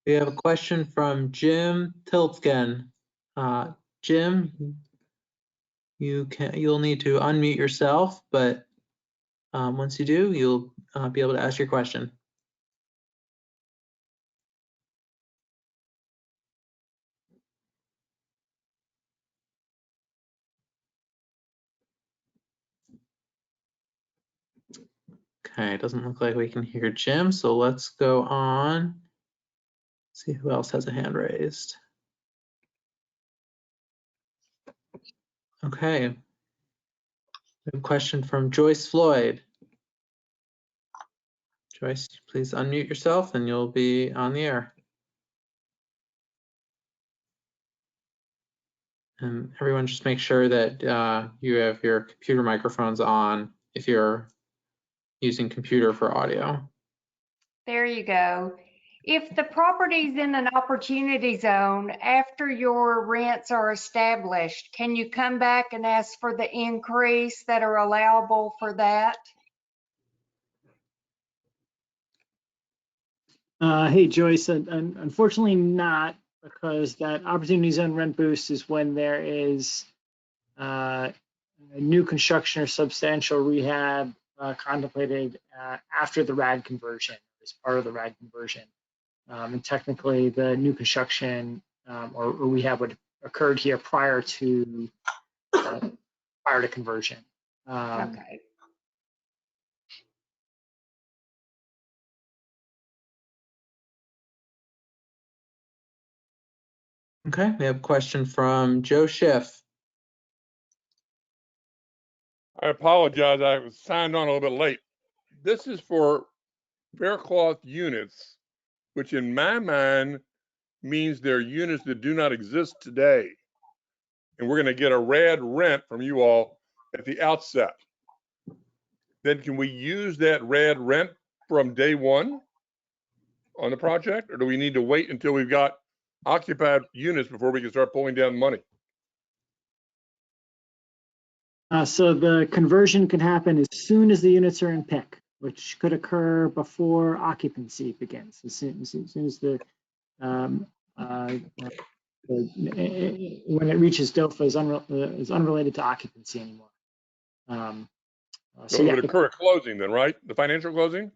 We have a question from Jim Tiltzgen. Jim, you'll need to unmute yourself, but once you do, you'll be able to ask your question. Okay, it doesn't look like we can hear Jim, so let's go on. See who else has a hand raised. Okay. We have a question from Joyce Floyd. Joyce, please unmute yourself and you'll be on the air. And everyone just make sure that you have your computer microphones on if you're using computer for audio. There you go. If the property's in an opportunity zone, after your rents are established, can you come back and ask for the increase that are allowable for that? Hey, Joyce, unfortunately not, because that opportunity zone rent boost is when there is a new construction or substantial rehab contemplated after the Rad conversion, as part of the Rad conversion. And technically, the new construction or rehab would occurred here prior to conversion. Okay. Okay, we have a question from Joe Schiff. I apologize, I was signed on a little bit late. This is for Faircloth units, which in my mind means they're units that do not exist today. And we're gonna get a Rad rent from you all at the outset. Then can we use that Rad rent from day one on the project? Or do we need to wait until we've got occupied units before we can start pulling down money? So the conversion can happen as soon as the units are in PIC, which could occur before occupancy begins. As soon as the when it reaches DOFA is unrelated to occupancy anymore. So it would occur at closing then, right? The financial closing?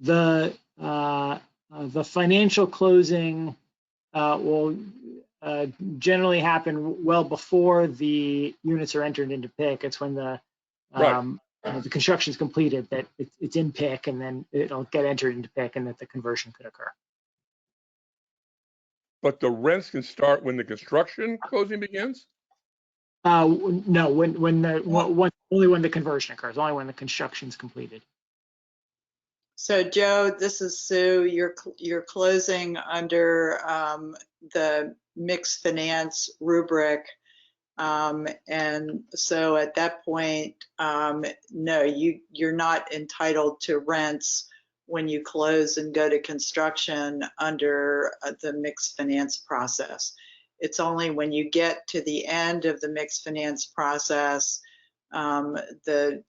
The financial closing will generally happen well before the units are entered into PIC. It's when the construction is completed that it's in PIC, and then it'll get entered into PIC, and that the conversion could occur. But the rents can start when the construction closing begins? No, only when the conversion occurs, only when the construction is completed. So Joe, this is Sue. You're closing under the mixed finance rubric. And so at that point, no, you're not entitled to rents when you close and go to construction under the mixed finance process. It's only when you get to the end of the mixed finance process,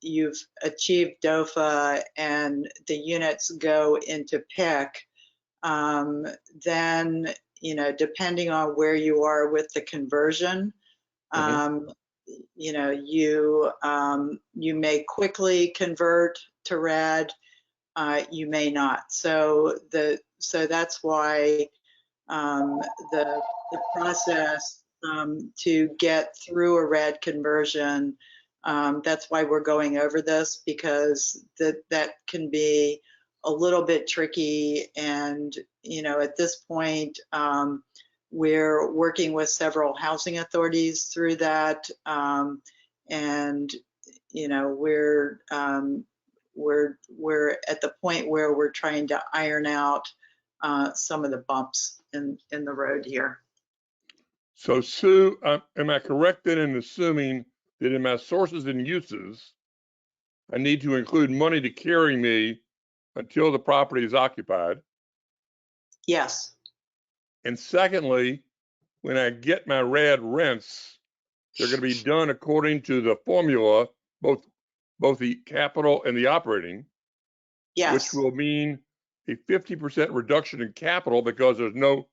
you've achieved DOFA and the units go into PIC, then, depending on where you are with the conversion, you know, you may quickly convert to Rad, you may not. So that's why the process to get through a Rad conversion, that's why we're going over this, because that can be a little bit tricky. And, you know, at this point, we're working with several housing authorities through that. And, you know, we're at the point where we're trying to iron out some of the bumps in the road here. So Sue, am I correct then in assuming that in my sources and uses, I need to include money to carry me until the property is occupied? Yes. And secondly, when I get my Rad rents, they're going to be done according to the formula, both the capital and the operating, Yes. which will mean a 50% reduction in capital because there's no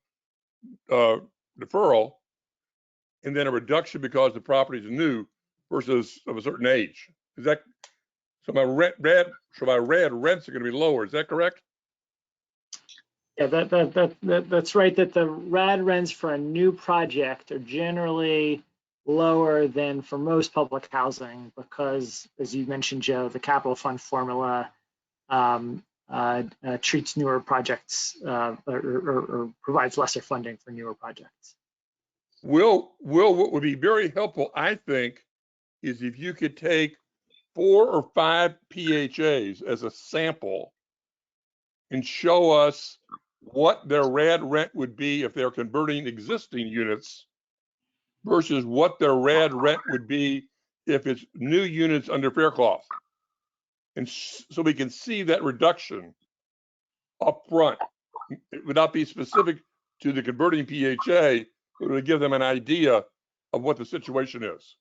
deferral, and then a reduction because the property is new versus of a certain age. Is that so? My Rad rents are going to be lower. Is that correct? Yeah, that's right. That the Rad rents for a new project are generally lower than for most public housing because, as you mentioned, Joe, the capital fund formula treats newer projects or provides lesser funding for newer projects. Will, what would be very helpful, I think, is if you could take 4 or 5 PHAs as a sample and show us what their Rad rent would be if they're converting existing units versus what their Rad rent would be if it's new units under Faircloth. And so we can see that reduction up front. It would not be specific to the converting PHA, but it would give them an idea of what the situation is.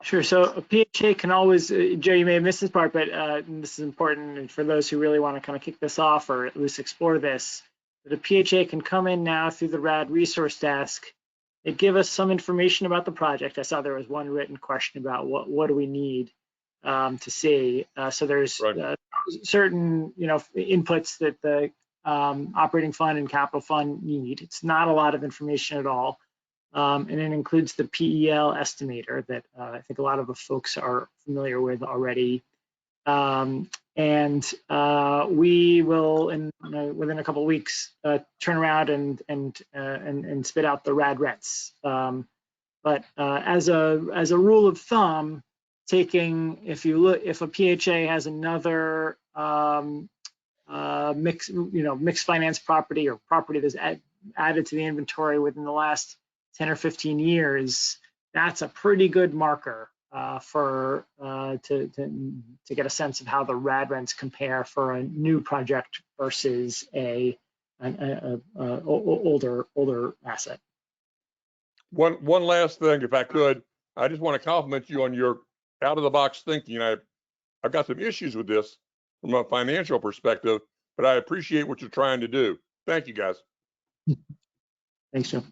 Sure. So a PHA can always, Joe, you may have missed this part, but this is important, and for those who really want to kind of kick this off or at least explore this, the PHA can come in now through the Rad resource desk. It give us some information about the project. I saw there was one written question about what do we need to see. So there's certain, you know, inputs that the operating fund and capital fund need. It's not a lot of information at all. And it includes the PEL estimator that I think a lot of the folks are familiar with already. And we will, within a couple of weeks, turn around and spit out the Rad rents. But as a rule of thumb, if a PHA has another mixed finance property or property that's added to the inventory within the last 10 or 15 years, that's a pretty good marker to get a sense of how the Rad rents compare for a new project versus an older asset. One last thing, if I could, I just want to compliment you on your out-of-the-box thinking. I've got some issues with this from a financial perspective, but I appreciate what you're trying to do. Thank you, guys. Thanks, Joe.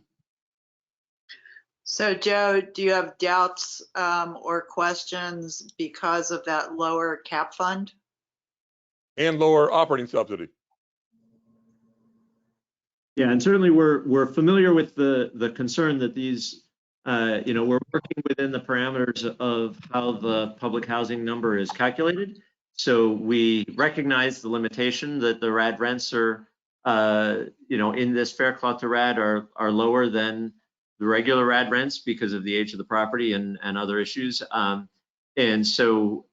So, Joe, do you have doubts or questions because of that lower cap fund? And lower operating subsidy. Yeah, and certainly we're familiar with the concern that these, we're working within the parameters of how the public housing number is calculated. So we recognize the limitation that the Rad rents are, in this Faircloth to Rad are lower than the regular Rad rents because of the age of the property and other issues. And so,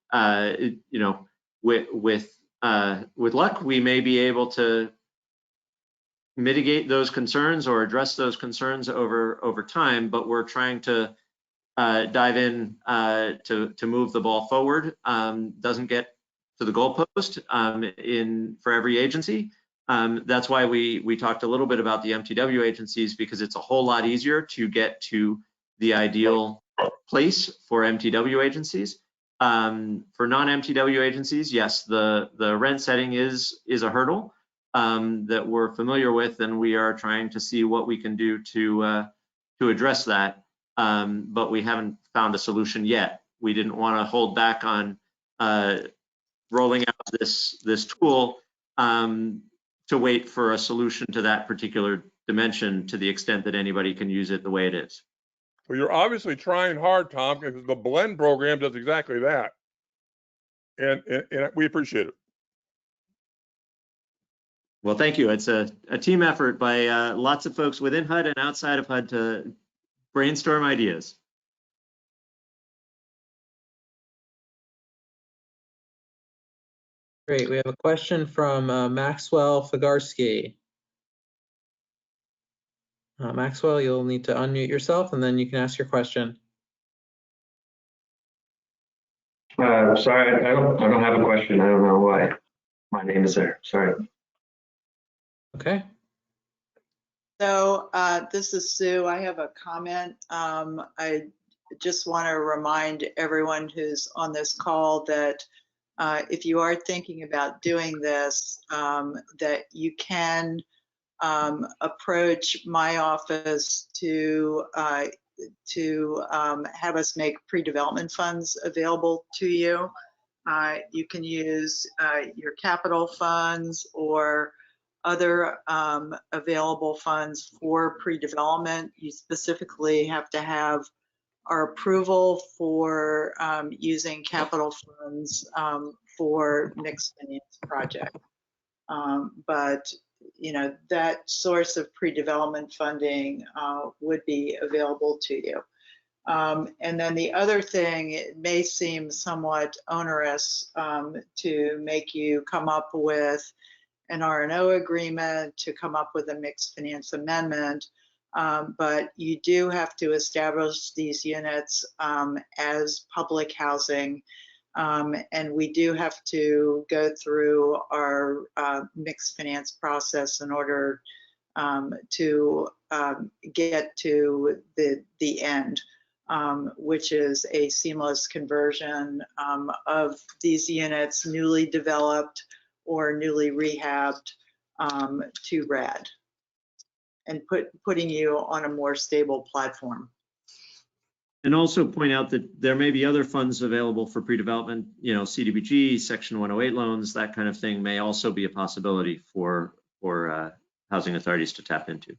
with luck, we may be able to mitigate those concerns or address those concerns over time, but we're trying to dive in to move the ball forward. Doesn't get to the goalpost for every agency. That's why we talked a little bit about the MTW agencies, because it's a whole lot easier to get to the ideal place for MTW agencies. For non-MTW agencies, yes, the rent setting is a hurdle that we're familiar with, and we are trying to see what we can do to address that. but we haven't found a solution yet. We didn't want to hold back on rolling out this tool to wait for a solution to that particular dimension to the extent that anybody can use it the way it is. Well, you're obviously trying hard, Tom, because the blend program does exactly that. And we appreciate it. Well, thank you. It's a team effort by lots of folks within HUD and outside of HUD to brainstorm ideas. Great. We have a question from Maxwell Figarski. Maxwell, you'll need to unmute yourself and then you can ask your question. Sorry, I don't have a question. I don't know why my name is there. Sorry. Okay. So this is Sue. I have a comment. I just want to remind everyone who's on this call that if you are thinking about doing this, that you can approach my office to have us make pre-development funds available to you. You can use your capital funds or other available funds for pre-development. You specifically have to have our approval for using capital funds for mixed finance project. But you know, that source of pre-development funding would be available to you. And then the other thing, it may seem somewhat onerous to make you come up with an R&O agreement, to come up with a mixed finance amendment, but you do have to establish these units as public housing. And we do have to go through our mixed finance process in order to get to the end, which is a seamless conversion of these units, newly developed or newly rehabbed, to Rad, and putting you on a more stable platform. And also point out that there may be other funds available for pre-development, you know, CDBG, Section 108 loans, that kind of thing may also be a possibility for housing authorities to tap into.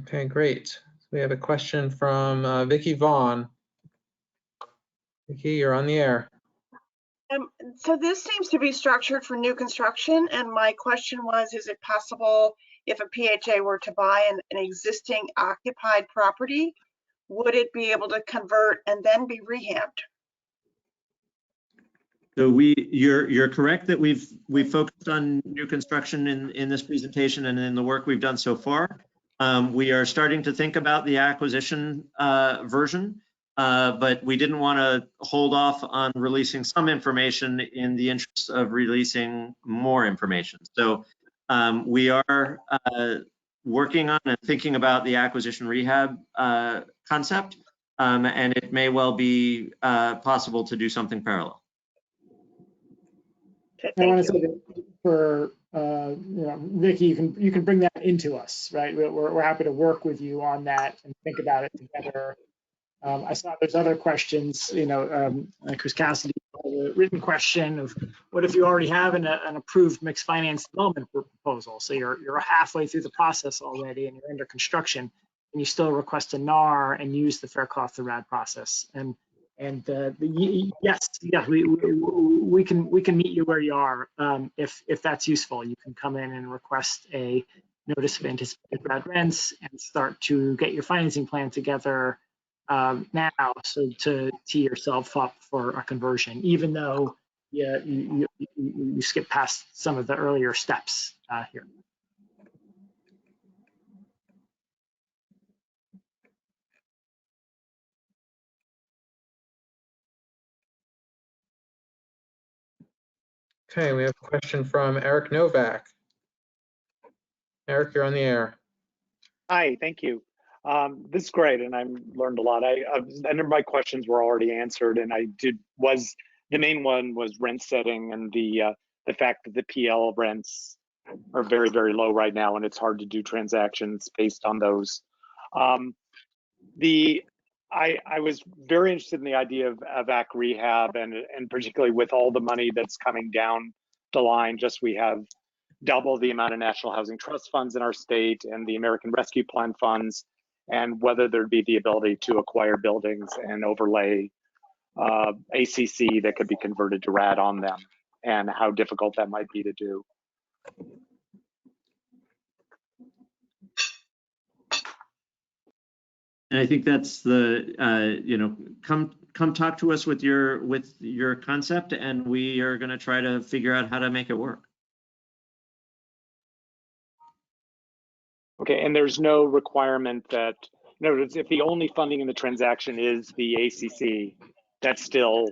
Okay, great. We have a question from Vicky Vaughn. Vicky, you're on the air. So this seems to be structured for new construction, and my question was, is it possible if a PHA were to buy an existing occupied property, would it be able to convert and then be rehabbed? So you're correct that we've focused on new construction in this presentation and in the work we've done so far. We are starting to think about the acquisition version, but we didn't want to hold off on releasing some information in the interest of releasing more information. So we are working on and thinking about the acquisition rehab concept, and it may well be possible to do something parallel. Okay, I want to thank say you. that for you know, Vicky, you can bring that into us, right? We're happy to work with you on that and think about it together. I saw there's other questions, you know, Chris Cassidy, a written question of what if you already have an approved mixed finance development proposal? So you're halfway through the process already and you're under construction, and you still request a NAR and use the Faircloth to Rad process. Yes, we can meet you where you are if that's useful. You can come in and request a notice of anticipated Rad rents and start to get your financing plan together now, so to tee yourself up for a conversion, even though you skip past some of the earlier steps here. Okay, we have a question from Eric Novak. Eric, you're on the air. Hi, thank you. This is great, and I learned a lot. I know my questions were already answered, and the main one was rent setting and the fact that the PL rents are very, very low right now, and it's hard to do transactions based on those. I was very interested in the idea of AVAC rehab, and particularly with all the money that's coming down the line. Just we have double the amount of National Housing Trust funds in our state and the American Rescue Plan funds, and whether there'd be the ability to acquire buildings and overlay ACC that could be converted to RAD on them, and how difficult that might be to do. And I think that's the, you know, come talk to us with your concept, and we are going to try to figure out how to make it work. Okay, and there's no requirement that, in other words, if the only funding in the transaction is the ACC, that still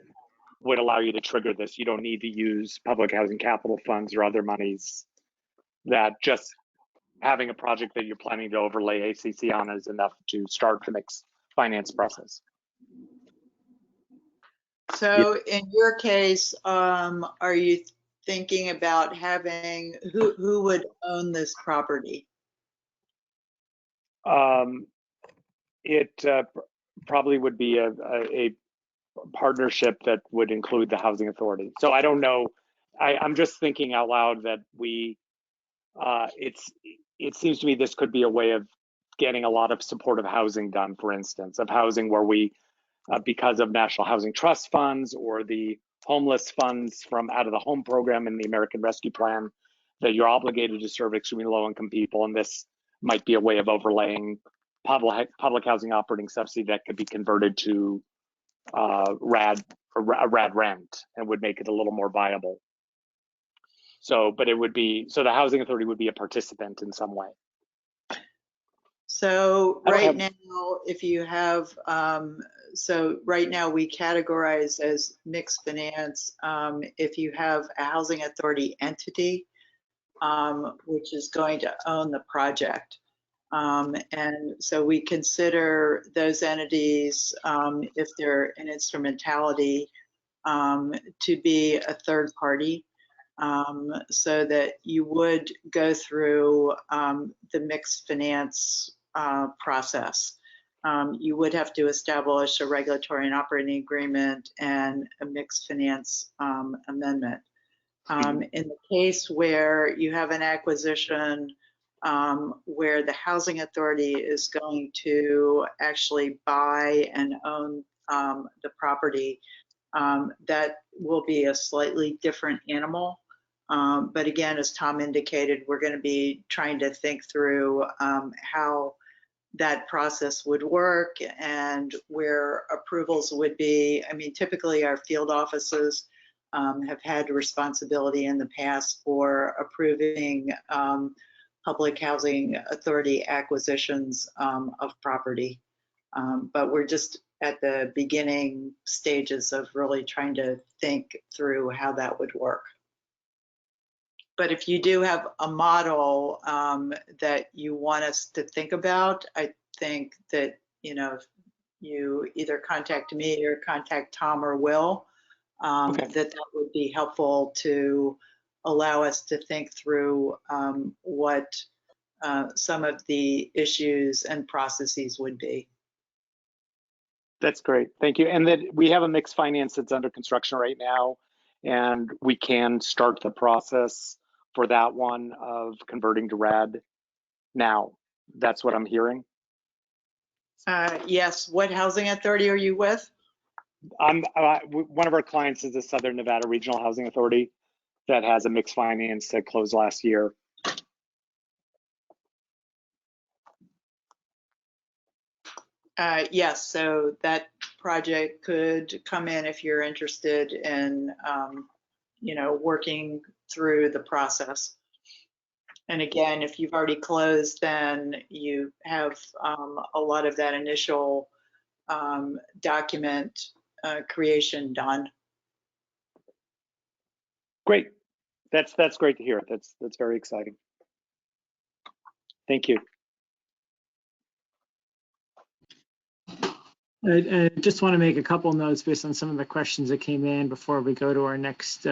would allow you to trigger this. You don't need to use public housing capital funds or other monies. That just having a project that you're planning to overlay ACC on is enough to start the mixed finance process. So in your case, are you thinking about having, who would own this property? It probably would be a partnership that would include the housing authority. So I don't know. I'm just thinking out loud that it seems to me this could be a way of getting a lot of supportive housing done, for instance, of housing where we, because of National Housing Trust funds or the homeless funds from out of the home program in the American Rescue Plan, that you're obligated to serve extremely low income people. And this might be a way of overlaying public housing operating subsidy that could be converted to RAD rent and would make it a little more viable. So, but it would be, so the housing authority would be a participant in some way. So right now, if you have, so right now we categorize as mixed finance if you have a housing authority entity, which is going to own the project. And so we consider those entities, if they're an instrumentality, to be a third party. So that you would go through the mixed finance process. You would have to establish a regulatory and operating agreement and a mixed finance amendment. In the case where you have an acquisition where the housing authority is going to actually buy and own the property, that will be a slightly different animal. But again, as Tom indicated, we're going to be trying to think through how that process would work and where approvals would be. I mean, typically our field offices have had responsibility in the past for approving public housing authority acquisitions of property. But we're just at the beginning stages of really trying to think through how that would work. But if you do have a model that you want us to think about, I think that, you know, if you either contact me or contact Tom or Will, that would be helpful to allow us to think through what some of the issues and processes would be. That's great, thank you. And that we have a mixed finance that's under construction right now, and we can start the process for that one of converting to RAD now. That's what I'm hearing. Yes, what housing authority are you with? One of our clients is the Southern Nevada Regional Housing Authority that has a mixed finance that closed last year. Yes, so that project could come in if you're interested in, you know, working through the process. And again, if you've already closed, then you have a lot of that initial document creation done. Great, that's great to hear. That's very exciting. Thank you. I just want to make a couple notes based on some of the questions that came in before we go to our next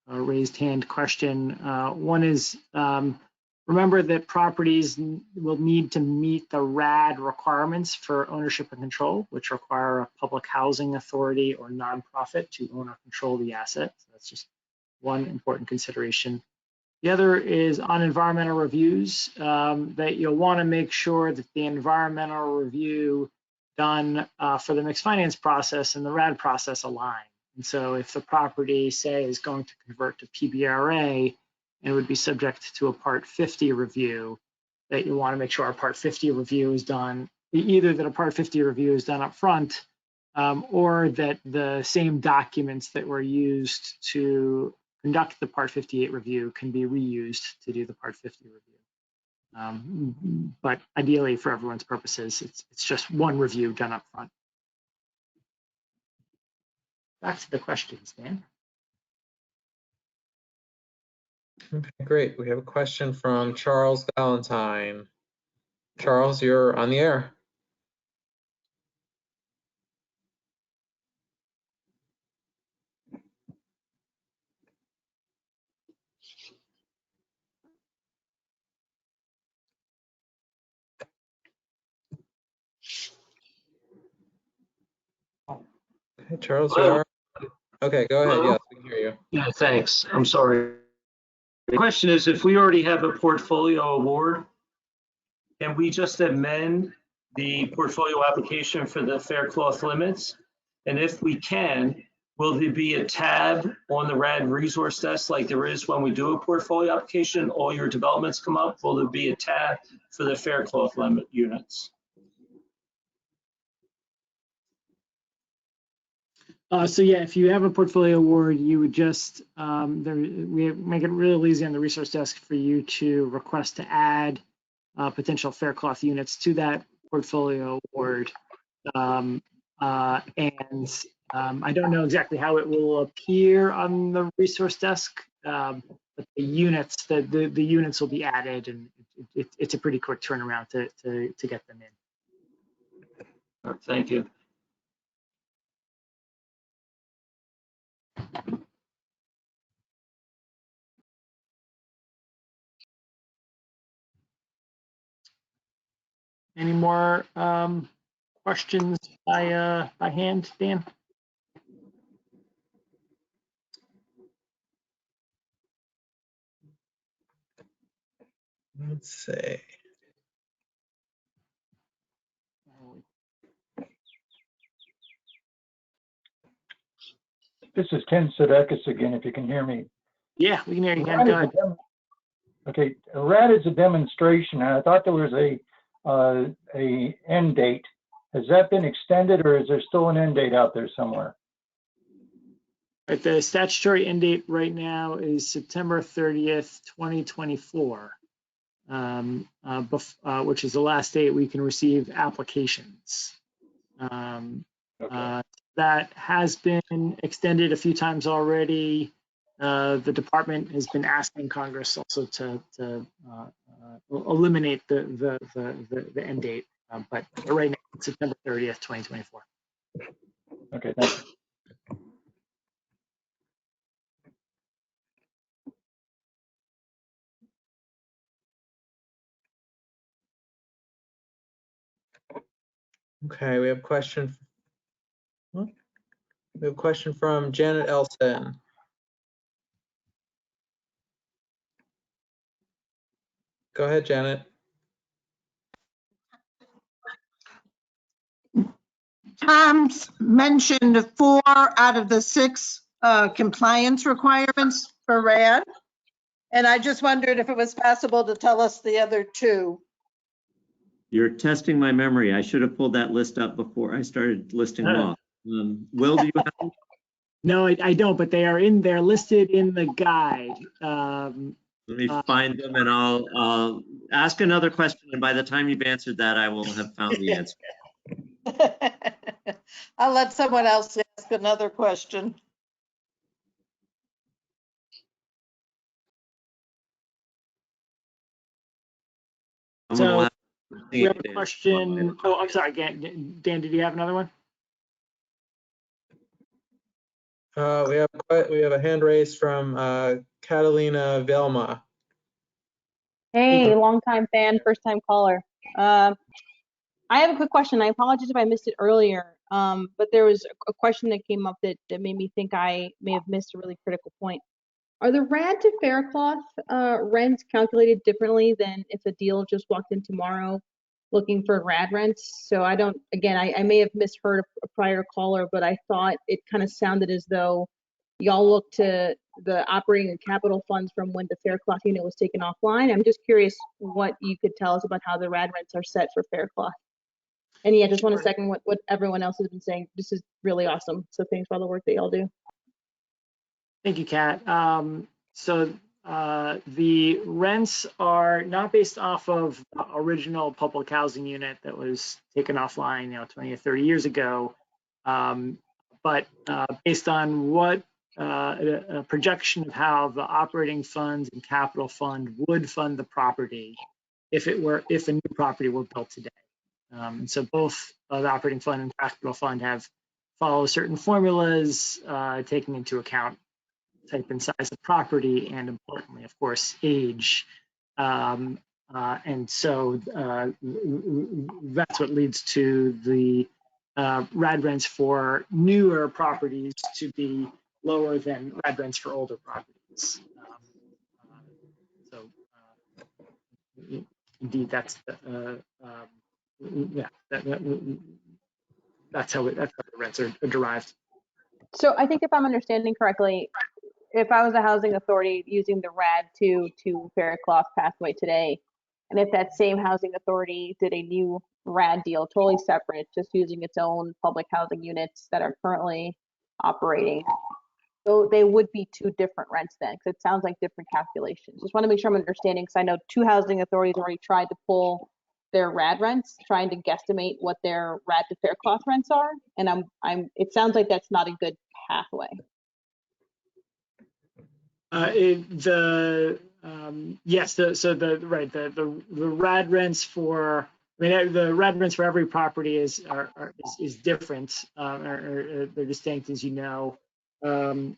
raised hand question. One is, remember that properties will need to meet the RAD requirements for ownership and control, which require a public housing authority or nonprofit to own or control the asset. So that's just one important consideration. The other is on environmental reviews, that you'll want to make sure that the environmental review done for the mixed finance process and the RAD process align. And so if the property, say, is going to convert to PBRA, it would be subject to a Part 50 review, that you want to make sure a Part 50 review is done, either that a Part 50 review is done up front, or that the same documents that were used to conduct the Part 58 review can be reused to do the Part 50 review. But ideally, for everyone's purposes, it's just one review done up front. Back to the questions, Dan. Okay, great. We have a question from Charles Valentine. Charles, you're on the air. Okay, Charles, you are. Okay, go ahead. Yes, we can hear you. Yeah, thanks. I'm sorry. The question is, if we already have a portfolio award, can we just amend the portfolio application for the Faircloth limits? And if we can, will there be a tab on the RAD resource desk like there is when we do a portfolio application, all your developments come up? Will there be a tab for the Faircloth limit units? So yeah, if you have a portfolio award, you would just, we make it really easy on the resource desk for you to request to add potential Faircloth units to that portfolio award. I don't know exactly how it will appear on the resource desk, but the units, the units will be added, and it's a pretty quick turnaround to get them in. Thank you. Any more questions by hand, Dan? Let's see. This is Ken Sudeikis again, if you can hear me. Yeah, we can hear you, Ken. Go ahead. Okay, RAD is a demonstration, and I thought there was a end date. Has that been extended, or is there still an end date out there somewhere? Right, the statutory end date right now is September 30th, 2024, which is the last date we can receive applications. That has been extended a few times already. The department has been asking Congress also to eliminate the end date, but right now it's September 30th, 2024. Okay, thank you. Okay, we have a question. We have a question from Janet Elson. Go ahead, Janet. Tom's mentioned 4 out of the 6 compliance requirements for RAD. And I just wondered if it was possible to tell us the other 2. You're testing my memory. I should have pulled that list up before I started listing them off. Will, do you have them? No, I don't, but they're listed in the guide. Let me find them, and I'll ask another question, and by the time you've answered that, I will have found the answer. I'll let someone else ask another question. So we have a question. Oh, I'm sorry, Dan, did you have another one? We have a hand raised from Catalina Velma. Hey, long time fan, first time caller. I have a quick question. I apologize if I missed it earlier, but there was a question that came up that made me think I may have missed a really critical point. Are the Rad to Faircloth rents calculated differently than if a deal just walked in tomorrow looking for Rad rents? So I don't, again, I may have misheard a prior caller, but I thought it kind of sounded as though y'all look to the operating and capital funds from when the Faircloth unit was taken offline. I'm just curious what you could tell us about how the Rad rents are set for Faircloth. And yeah, just want to second what everyone else has been saying. This is really awesome. So thanks for all the work that y'all do. Thank you, Kat. The rents are not based off of the original public housing unit that was taken offline, 20 or 30 years ago, but based on what a projection of how the operating funds and capital fund would fund the property if a new property were built today. And so both the operating fund and capital fund follow certain formulas, taking into account type and size of property and, importantly, of course, age. And so that's what leads to the Rad rents for newer properties to be lower than Rad rents for older properties. Indeed, that's that's how the rents are derived. So I think if I'm understanding correctly, if I was a housing authority using the Rad to Faircloth pathway today, and if that same housing authority did a new Rad deal, totally separate, just using its own public housing units that are currently operating, so they would be two different rents then, because it sounds like different calculations. Just want to make sure I'm understanding, because I know two housing authorities already tried to pull their Rad rents, trying to guesstimate what their Rad to Faircloth rents are, and it sounds like that's not a good pathway. The Rad rents for, the Rad rents for every property is different, or they're distinct, as you know. And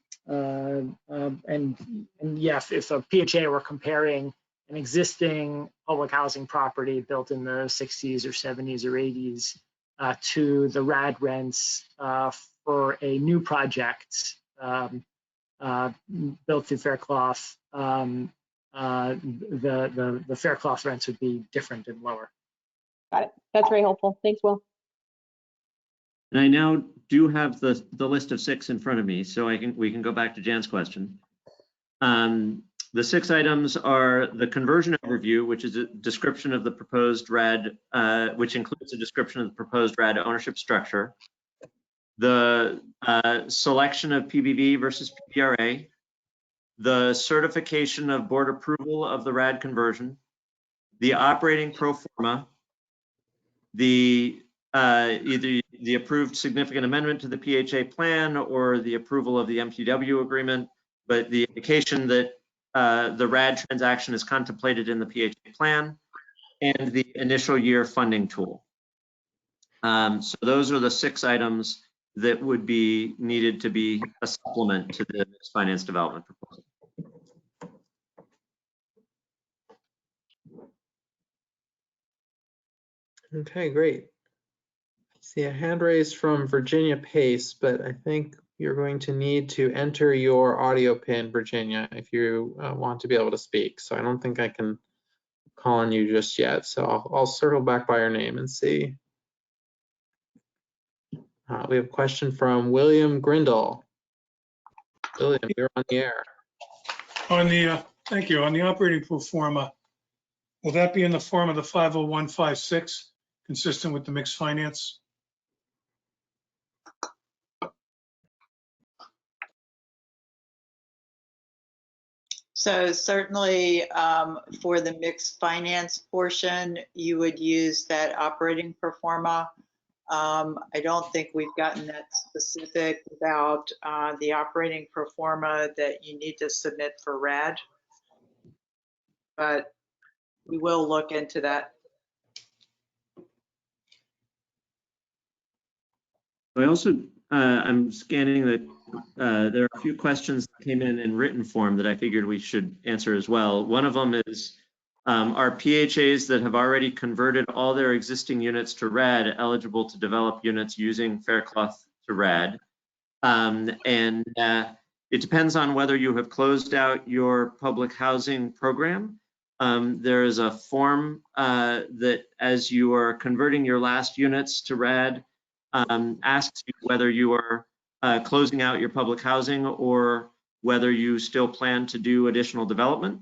yeah, if a PHA were comparing an existing public housing property built in the 60s or 70s or 80s to the Rad rents for a new project built through Faircloth, the Faircloth rents would be different and lower. Got it. That's very helpful. Thanks, Will. And I now do have the list of 6 in front of me, so we can go back to Jan's question. The 6 items are the conversion overview, which is a description of the proposed Rad, which includes a description of the proposed Rad ownership structure. The selection of PBV versus PPRA, the certification of board approval of the Rad conversion, the operating pro forma, the either the approved significant amendment to the PHA plan or the approval of the MPW agreement, but the indication that the Rad transaction is contemplated in the PHA plan, and the initial year funding tool. So those are the 6 items that would be needed to be a supplement to the mixed finance development proposal. Okay, great. I see a hand raised from Virginia Pace, but I think you're going to need to enter your audio pin, Virginia, if you want to be able to speak. So I don't think I can call on you just yet. So I'll circle back by your name and see. We have a question from William Grindle. William, you're on the air. Thank you. On the operating pro forma, will that be in the form of the 50156, consistent with the mixed finance? So certainly for the mixed finance portion, you would use that operating pro forma. I don't think we've gotten that specific about the operating pro forma that you need to submit for Rad, but we will look into that. I also, I'm scanning the there are a few questions that came in written form that I figured we should answer as well. One of them is, are PHAs that have already converted all their existing units to Rad eligible to develop units using Faircloth to Rad? It depends on whether you have closed out your public housing program. There is a form that, as you are converting your last units to Rad, asks you whether you are closing out your public housing or whether you still plan to do additional development.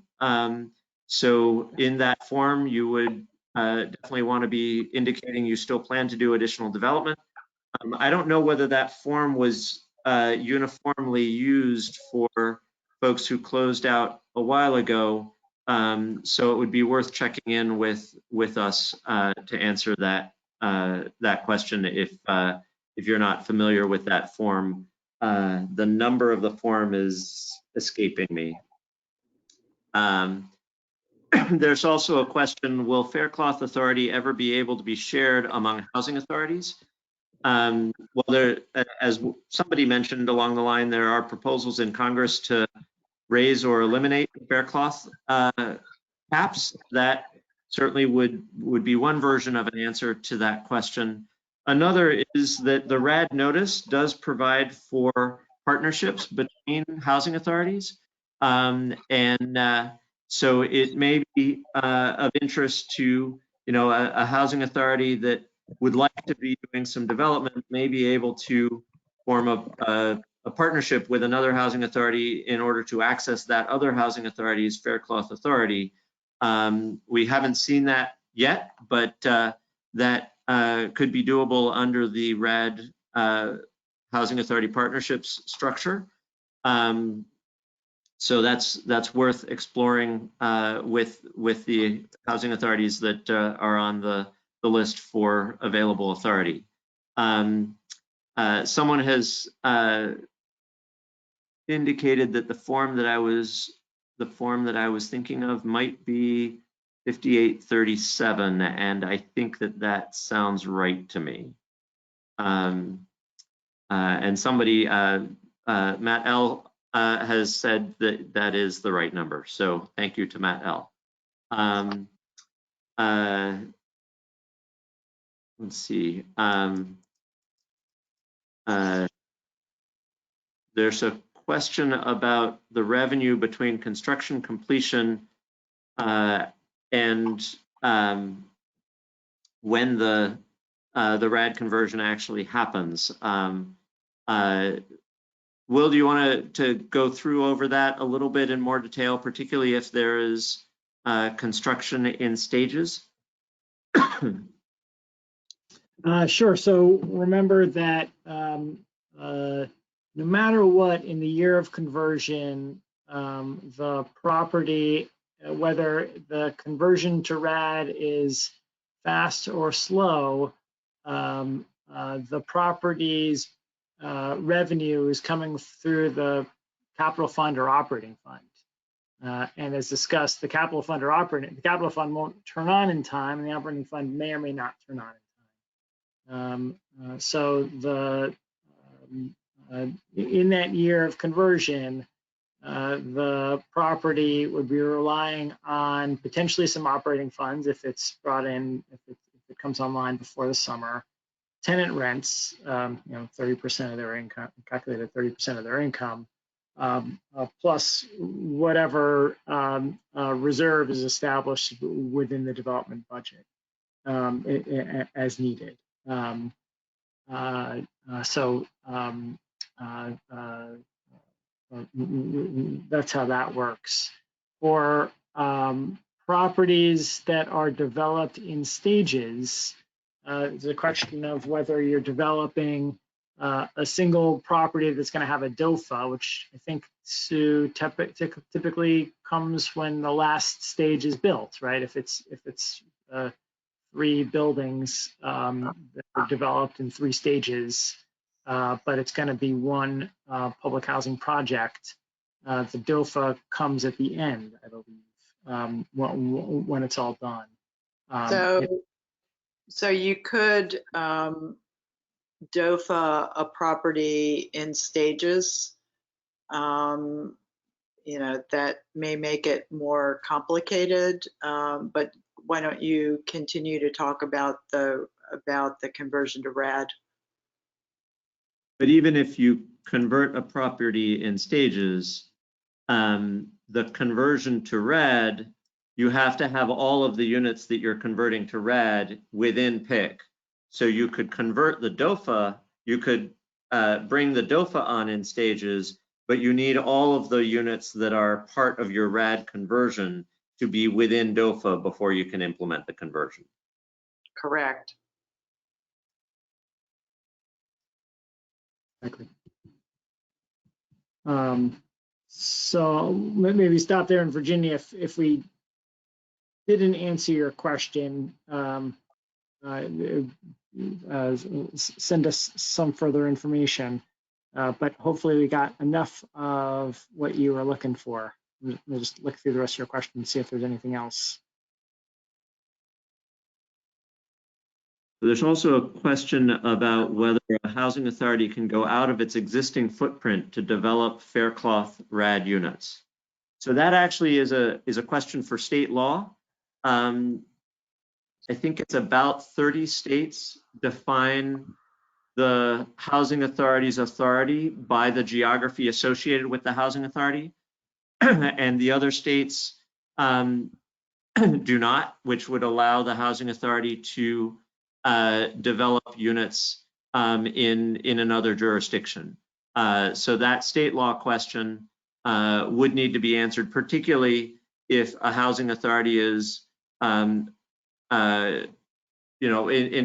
So in that form, you would definitely want to be indicating you still plan to do additional development. I don't know whether that form was uniformly used for folks who closed out a while ago. So it would be worth checking in with us to answer that question if you're not familiar with that form. The number of the form is escaping me. There's also a question, will Faircloth Authority ever be able to be shared among housing authorities? Well, as somebody mentioned along the line, there are proposals in Congress to raise or eliminate Faircloth caps. That certainly would be one version of an answer to that question. Another is that the Rad notice does provide for partnerships between housing authorities. So it may be of interest to, a housing authority that would like to be doing some development may be able to form a partnership with another housing authority in order to access that other housing authority's Faircloth authority. We haven't seen that yet, but that could be doable under the Rad Housing Authority Partnerships structure. So that's worth exploring with the housing authorities that are on the list for available authority. Someone has indicated that the form that I was thinking of might be 5837, and I think that sounds right to me. And somebody, Matt L, has said that is the right number. So thank you to Matt L. Let's see. There's a question about the revenue between construction completion and when the Rad conversion actually happens. Will, do you want to go through over that a little bit in more detail, particularly if there is construction in stages? Sure. So remember that no matter what, in the year of conversion, the property, whether the conversion to Rad is fast or slow, the property's revenue is coming through the capital fund or operating fund. And as discussed, the capital fund won't turn on in time, and the operating fund may or may not turn on in time. So in that year of conversion, the property would be relying on potentially some operating funds if it's brought in, if it comes online before the summer, tenant rents, 30% of their income, calculated 30% of their income, plus whatever reserve is established within the development budget as needed. That's how that works. For properties that are developed in stages, it's a question of whether you're developing a single property that's going to have a DOFA, which I think, Sue, typically comes when the last stage is built, right? If it's 3 buildings that are developed in 3 stages, but it's going to be one public housing project, the DOFA comes at the end, I believe, when it's all done. So you could DOFA a property in stages. That may make it more complicated, but why don't you continue to talk about the conversion to Rad? But even if you convert a property in stages, the conversion to Rad, you have to have all of the units that you're converting to Rad within PIC. So you could convert the DOFA, you could bring the DOFA on in stages, but you need all of the units that are part of your Rad conversion to be within DOFA before you can implement the conversion. Correct. Exactly. So maybe stop there in Virginia. If we didn't answer your question, send us some further information. But hopefully we got enough of what you were looking for. We'll just look through the rest of your question and see if there's anything else. There's also a question about whether a housing authority can go out of its existing footprint to develop Faircloth Rad units. So that actually is a question for state law. I think it's about 30 states define the housing authority's authority by the geography associated with the housing authority, and the other states do not, which would allow the housing authority to develop units in another jurisdiction. So that state law question would need to be answered, particularly if a housing authority is, in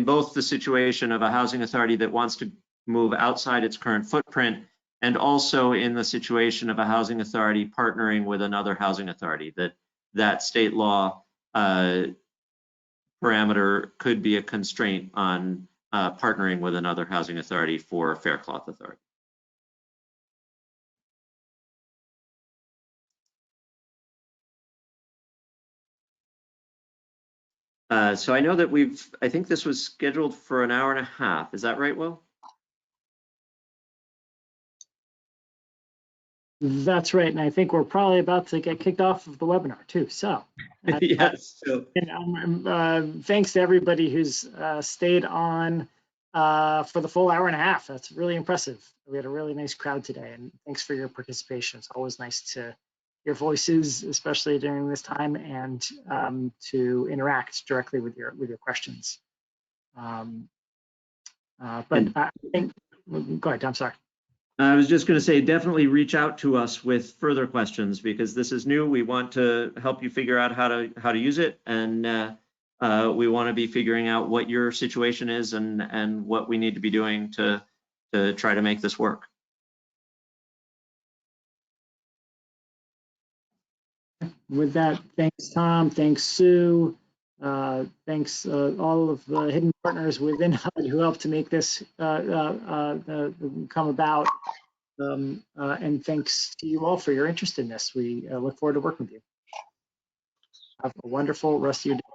both the situation of a housing authority that wants to move outside its current footprint, and also in the situation of a housing authority partnering with another housing authority, that state law parameter could be a constraint on partnering with another housing authority for Faircloth authority. So I know that I think this was scheduled for an hour and a half. Is that right, Will? That's right, and I think we're probably about to get kicked off of the webinar too. So, yes. So, thanks to everybody who's stayed on for the full hour and a half. That's really impressive. We had a really nice crowd today, and thanks for your participation. It's always nice to hear voices, especially during this time, and to interact directly with your questions. But I think, go ahead, I'm sorry. I was just going to say, definitely reach out to us with further questions, because this is new. We want to help you figure out how to use it, and we want to be figuring out what your situation is and what we need to be doing to try to make this work. With that, thanks Tom, thanks Sue, thanks all of the hidden partners within HUD who helped to make this come about. And thanks to you all for your interest in this. We look forward to working with you. Have a wonderful rest of your day.